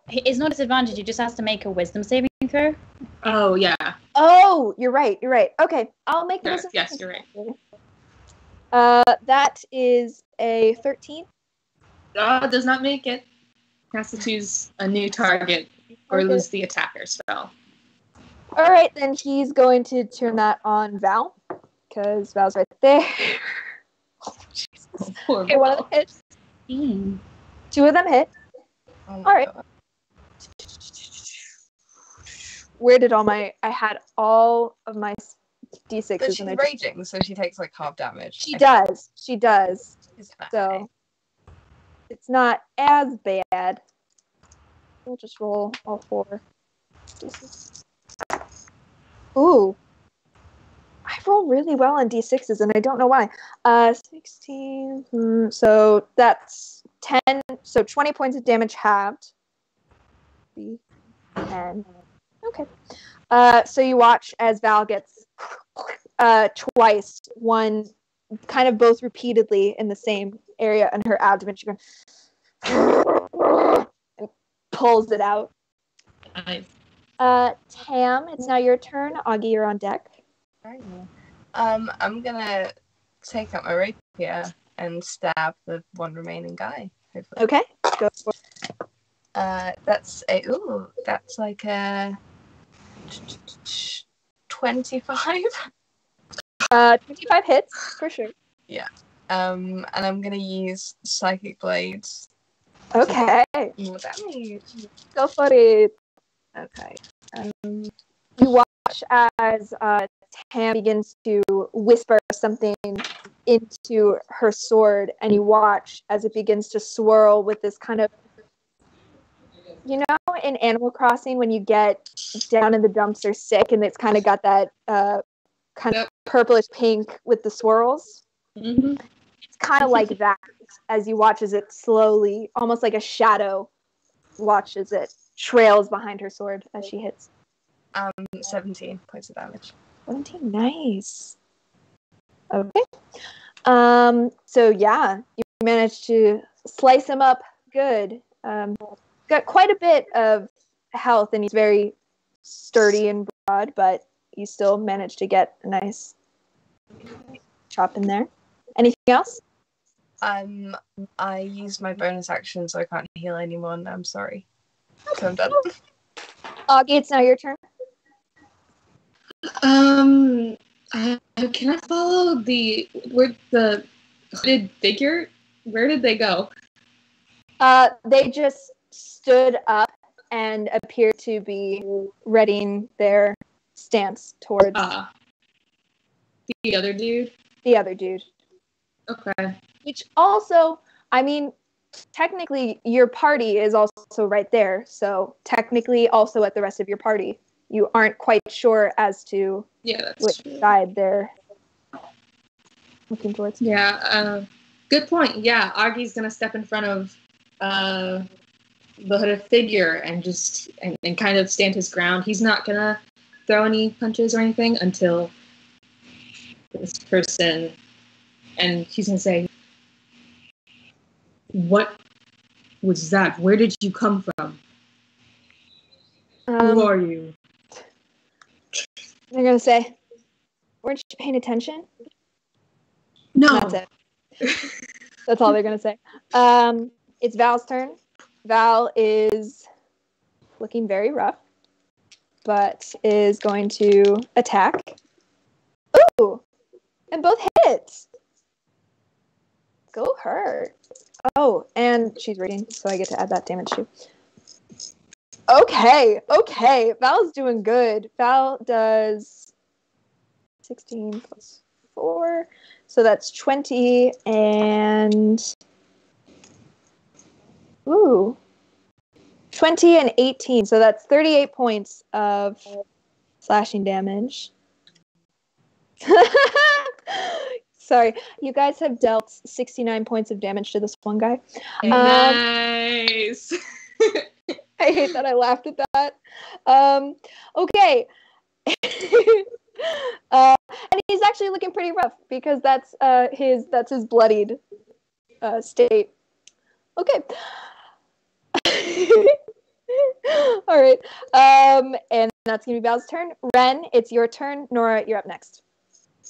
It's not a disadvantage. You just have to make a wisdom saving throw. Oh, yeah. Oh, you're right. Okay, I'll make the wisdom. Yes, you're right. That is a 13. Does not make it. Has to choose a new target or lose the attacker spell. All right, then he's going to turn that on Val, because Val's right there. Oh, Jesus. Okay, one of them hits. Two of them hit. Oh all right. God. where did I had all of my D6s. But she's raging, so she takes like half damage. She does. It's fine. So it's not as bad. We'll just roll all 4 D6s. Ooh. I roll really well on D6s, and I don't know why. 16. So that's 10. So 20 points of damage halved. 10. Okay. So you watch as Val gets twice, one kind of both repeatedly in the same area in her abdomen. She goes and pulls it out. Nice. Tam, it's now your turn. Augie, you're on deck. I'm gonna take out my rapier and stab the one remaining guy. Hopefully. Okay, go for it. That's like a 25. 25 hits for sure. Yeah. And I'm gonna use psychic blades. Okay, More damage. go for it. Okay. You watch as Tam begins to whisper something into her sword, and you watch as it begins to swirl with this kind of, you know, in Animal Crossing when you get down in the dumps or sick, and it's kind of got that kind of purplish pink with the swirls. Mm-hmm. It's kind of like that as you watch as it slowly, almost like a shadow, watches it trails behind her sword as she hits. 17 points of damage. 17, nice. Okay. So yeah, you managed to slice him up good. Got quite a bit of health, and he's very sturdy and broad, but you still managed to get a nice chop in there. Anything else? I used my bonus action, so I can't heal anyone. I'm sorry. So I'm done. Augie, it's now your turn. Can I follow the hooded figure? Where did they go? They just stood up and appear to be readying their stance towards The other dude? the other dude. Okay. Which also, I mean, technically your party is also right there. So technically also at the rest of your party. You aren't quite sure as to which side they're looking towards. Yeah, good point. Yeah, Augie's gonna step in front of the hooded figure and just and kind of stand his ground. He's not gonna throw any punches or anything until this person, and he's gonna say, "What was that? Where did you come from? Who are you?" They're gonna say, "Weren't you paying attention?" No. That's it. That's all they're gonna say. It's Val's turn. Val is looking very rough, but is going to attack. Ooh! And both hits! Go her. Oh, and she's reading, so I get to add that damage too. Okay. Val's doing good. Val does 16 plus 4. So that's 20 and... Ooh. 20 and 18. So that's 38 points of slashing damage. Sorry. You guys have dealt 69 points of damage to this one guy. Nice. I hate that I laughed at that. Okay. And he's actually looking pretty rough because that's his bloodied state. Okay. All right. And that's gonna be Val's turn. Ren, it's your turn. Nora, you're up next.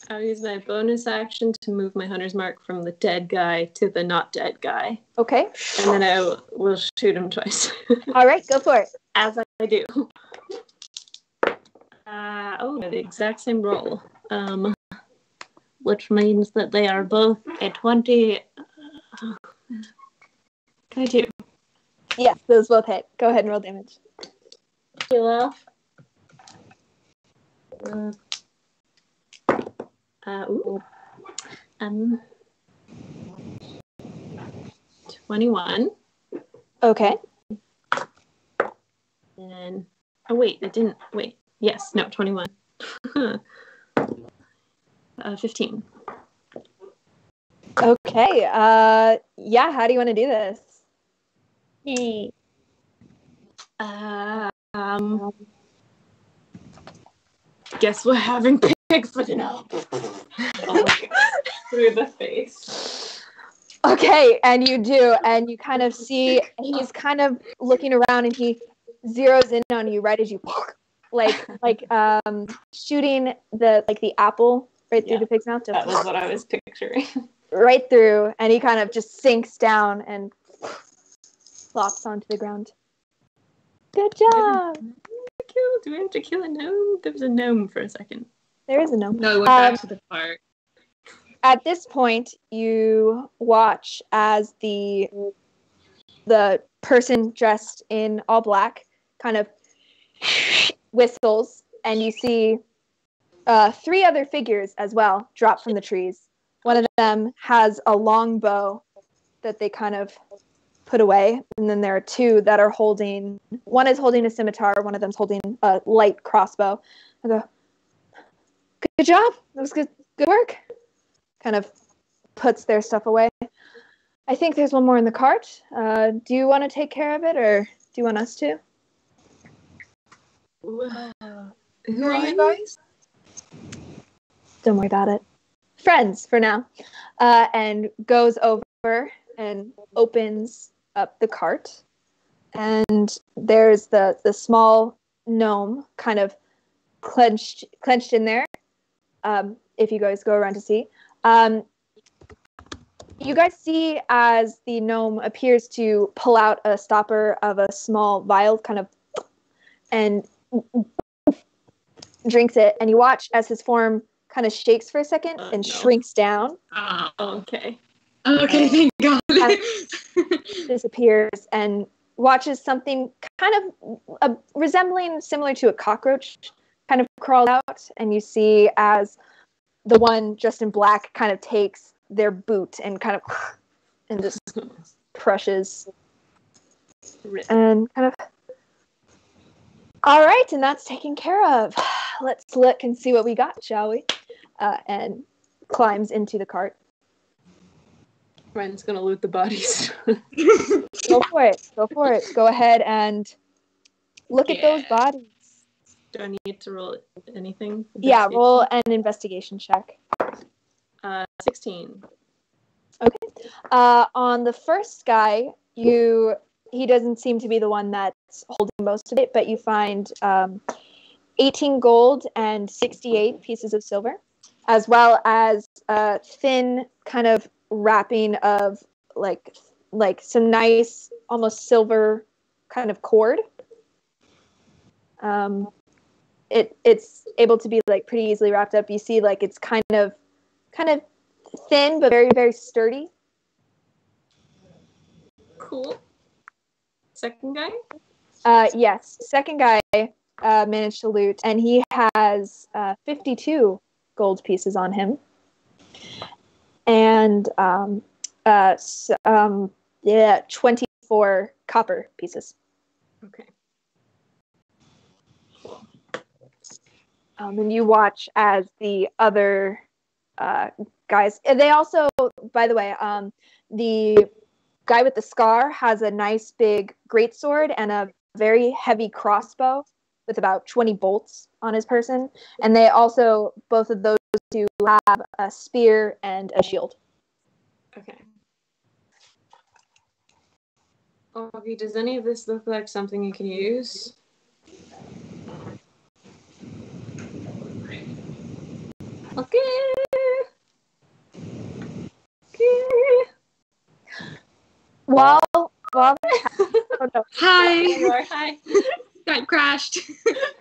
I'll use my bonus action to move my hunter's mark from the dead guy to the not dead guy. Okay. And then I will shoot him twice. All right, go for it. As I do. The exact same roll. Which means that they are both a 20. 22. Yes, those both hit. Go ahead and roll damage. Heal off. Ooh. 21. Okay. And oh wait, it didn't. Wait. Yes. No. 21. 15. Okay. Yeah. How do you want to do this? Yay. Guess we're having pigs for dinner. Through the face. Okay, and you do, and you kind of see he's kind of looking around, and he zeroes in on you right as you like shooting the apple right through the pig's mouth. That was what I was picturing. Right through, and he kind of just sinks down and flops onto the ground. Good job. Do we have to kill a gnome? There was a gnome for a second. There is a gnome. No, we went back to the park. At this point, you watch as the person dressed in all black kind of whistles, and you see 3 other figures as well drop from the trees. One of them has a long bow that they kind of put away, and then there are 2 that are holding. One is holding a scimitar. One of them's holding a light crossbow. I go, good job. That was good work. Kind of puts their stuff away. I think there's one more in the cart. Do you want to take care of it, or do you want us to? Who are you guys? Don't worry about it. Friends for now. And goes over and opens up the cart. And there's the small gnome kind of clenched in there. If you guys go around to see. You guys see as the gnome appears to pull out a stopper of a small vial, kind of, and drinks it, and you watch as his form kind of shakes for a second and shrinks down. Oh, okay. Okay, thank God. Disappears and watches something kind of resembling similar to a cockroach kind of crawl out, and you see as the one dressed in black kind of takes their boot and kind of and just crushes and kind of. All right, and that's taken care of. Let's look and see what we got, shall we? And climbs into the cart. Ren's gonna loot the bodies. Go for it. Go ahead and look at those bodies. Do I need to roll anything? Yeah, roll an investigation check. 16. Okay. On the first guy, he doesn't seem to be the one that's holding most of it, but you find 18 gold and 68 pieces of silver, as well as a thin kind of wrapping of like some nice, almost silver kind of cord. It's able to be like pretty easily wrapped up. You see, like it's kind of thin but very, very sturdy. Cool. Second guy? Yes. Second guy managed to loot, and he has 52 gold pieces on him, and 24 copper pieces. Okay. And you watch as the other guys. They also, by the way, the guy with the scar has a nice big greatsword and a very heavy crossbow with about 20 bolts on his person. And they also, both of those two, have a spear and a shield. Okay. Okay, does any of this look like something you can use? Okay. While oh no. Hi. There you are. Hi. Skype crashed.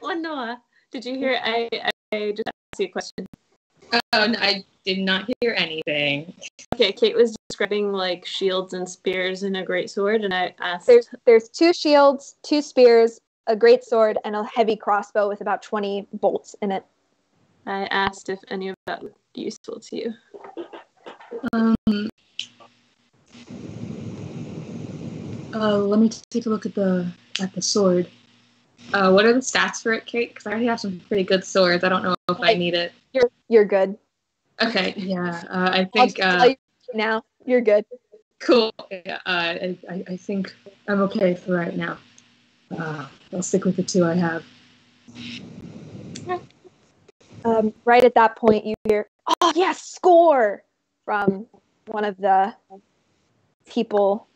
Oh, Noah. Did you hear? I just asked you a question. Oh, no, I did not hear anything. Okay, Kate was describing like shields and spears and a great sword, and I asked. There's 2 shields, 2 spears, a great sword, and a heavy crossbow with about 20 bolts in it. I asked if any of that would be useful to you. Let me take a look at the sword. What are the stats for it, Kate? Because I already have some pretty good swords. I don't know if I need it. You're good. Okay, yeah. I I'll think. just tell you now, you're good. Cool. Yeah, I think I'm okay for right now. I'll stick with the 2 I have. Right at that point, you hear, "Oh yes, score!" from one of the people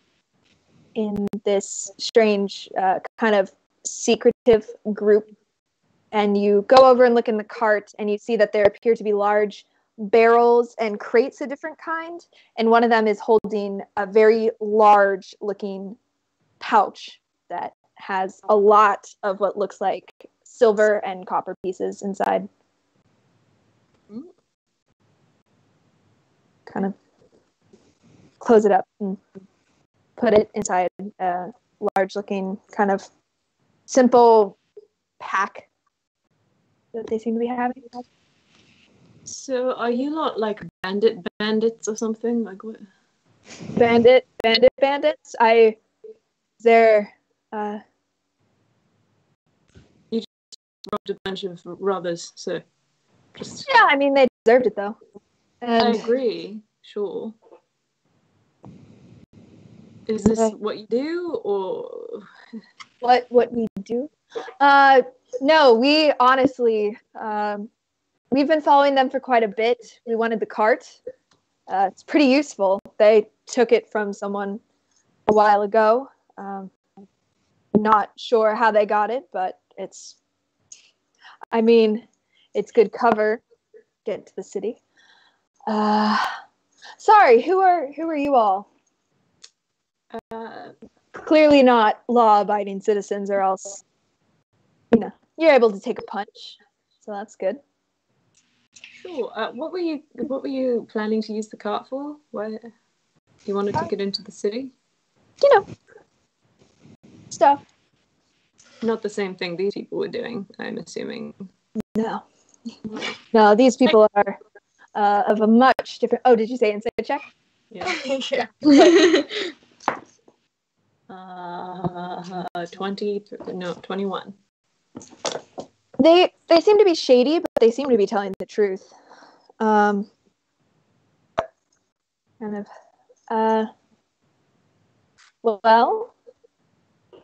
in this strange kind of secretive group. And you go over and look in the cart, and you see that there appear to be large barrels and crates of different kind. And one of them is holding a very large-looking pouch that has a lot of what looks like silver and copper pieces inside. Kind of close it up and put it inside a large-looking kind of simple pack that they seem to be having. So, are you not like bandits or something? Like what? Bandits. You just robbed a bunch of robbers, so just. Yeah, I mean, they deserved it though. I agree. Sure. Is this what you do, or what we do? No, we honestly, we've been following them for quite a bit. We wanted the cart. It's pretty useful. They took it from someone a while ago. Not sure how they got it, but it's good cover. Get to the city. Sorry, who are you all? Clearly not law-abiding citizens, or else, you're able to take a punch. So that's good. Sure. What were you planning to use the cart for? Why you wanted to get into the city? Stuff. Not the same thing these people were doing, I'm assuming. No, these people are of a much different. Oh, did you say insight check? Yeah. Yeah. 21. They seem to be shady, but they seem to be telling the truth. Kind of. Well,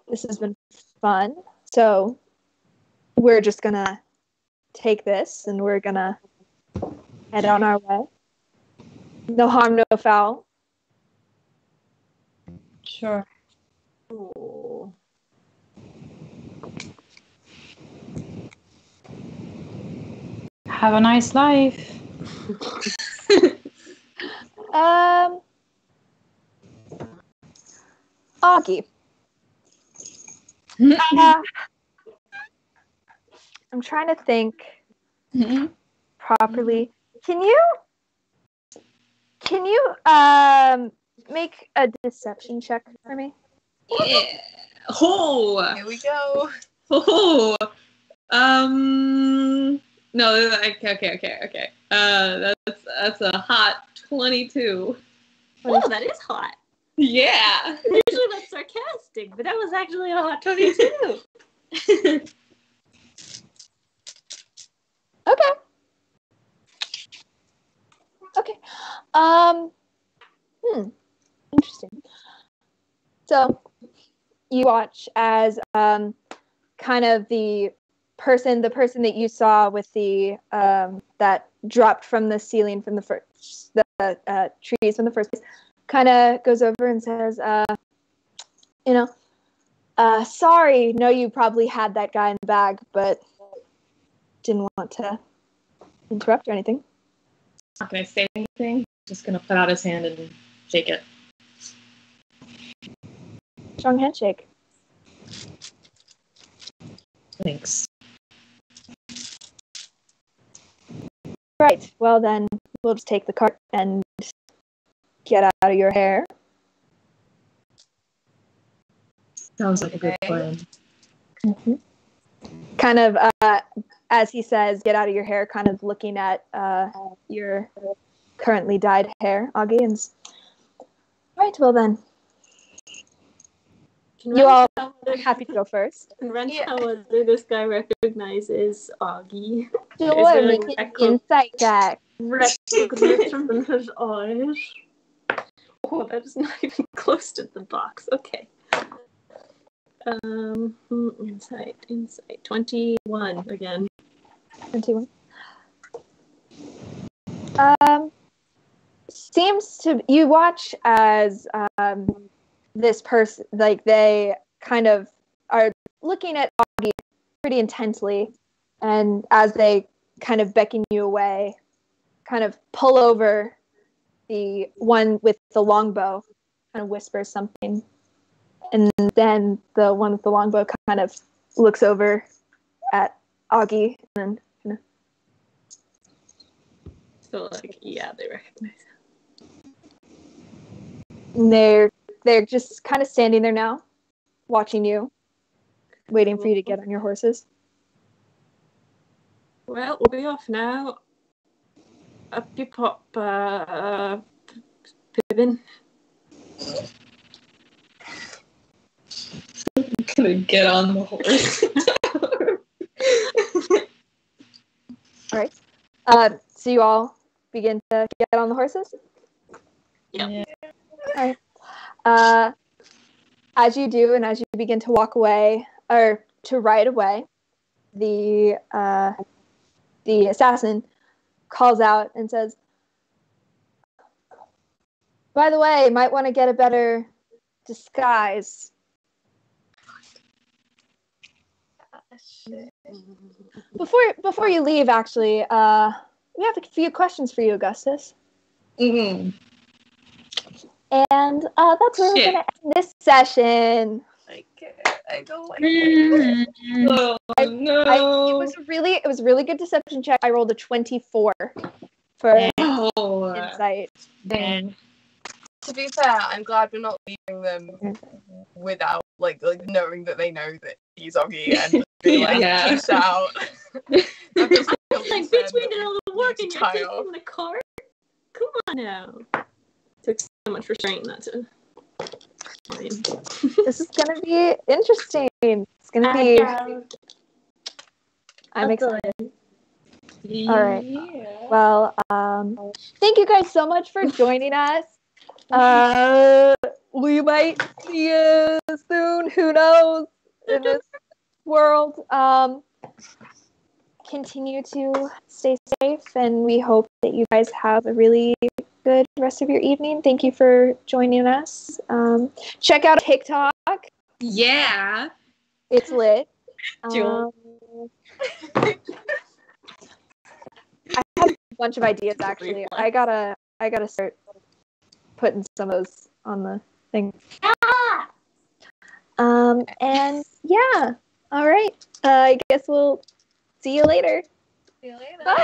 this has been fun. So we're just gonna take this and we're gonna head on our way. No harm, no foul. Sure. Oh. Have a nice life. Augie. I'm trying to think properly. Can you make a deception check for me? Yeah. Oh. Here we go. Oh. No. Okay. That's a hot 22. Oh, that is hot. Yeah. Usually that's sarcastic, but that was actually a hot 22. Okay. Interesting. So you watch as kind of the person that you saw with the that dropped from the ceiling from the trees from the first place kind of goes over and says, sorry, know you probably had that guy in the bag, but didn't want to interrupt or anything. Not gonna say anything. Just gonna put out his hand and shake it. Strong handshake. Thanks. Right. Well, then we'll just take the cart and get out of your hair. Sounds like a good plan. Mm-hmm. kind of, as he says, get out of your hair, kind of looking at your currently dyed hair, Augie. And, all right, well then. You all are happy to go first. Can Ren tell whether this guy recognizes Augie? Sure, make an insight check. Recognition from his eyes. Oh, that is not even close to the box. Okay. Insight. 21 again. 21. Seems to, you watch as this person, like, they kind of are looking at Augie pretty intensely, and as they kind of beckon you away, kind of pull over the one with the longbow, kind of whispers something, and then the one with the longbow kind of looks over at Augie, and then So, like, yeah, they recognize him. and they're just kind of standing there now, watching you, waiting for you to get on your horses. Well, we'll be off now. Up you pop, Pippin. I'm gonna get on the horse. All right. So you all begin to get on the horses? Yeah. All right. As you do, and as you begin to walk away, or to ride away, the assassin calls out and says, "By the way, you might want to get a better disguise." Before you leave, actually, we have a few questions for you, Augustus. Mm-hmm. And that's where we're going to end this session. I don't like it. Oh, no. It was a really good deception check. I rolled a 24 for Oh, insight. dang. To be fair, I'm glad we're not leaving them without like knowing that they know that he's Augie and be like, Yeah. peace out. Like, bitch, we did all the work and you're Child. taking the cart? Come on now. Took so much restraint not to. This is going to be interesting. It's going to be... I'm excited. All right. Yeah. Well, thank you guys so much for joining us. We might see you soon. Who knows? In this world. Continue to stay safe, and we hope that you guys have a really good rest of your evening. Thank you for joining us. Check out TikTok. Yeah. It's lit. Jewel. I have a bunch of ideas, actually. I gotta start putting some of those on the thing. And yeah, all right. I guess we'll see you later. See you later. Bye.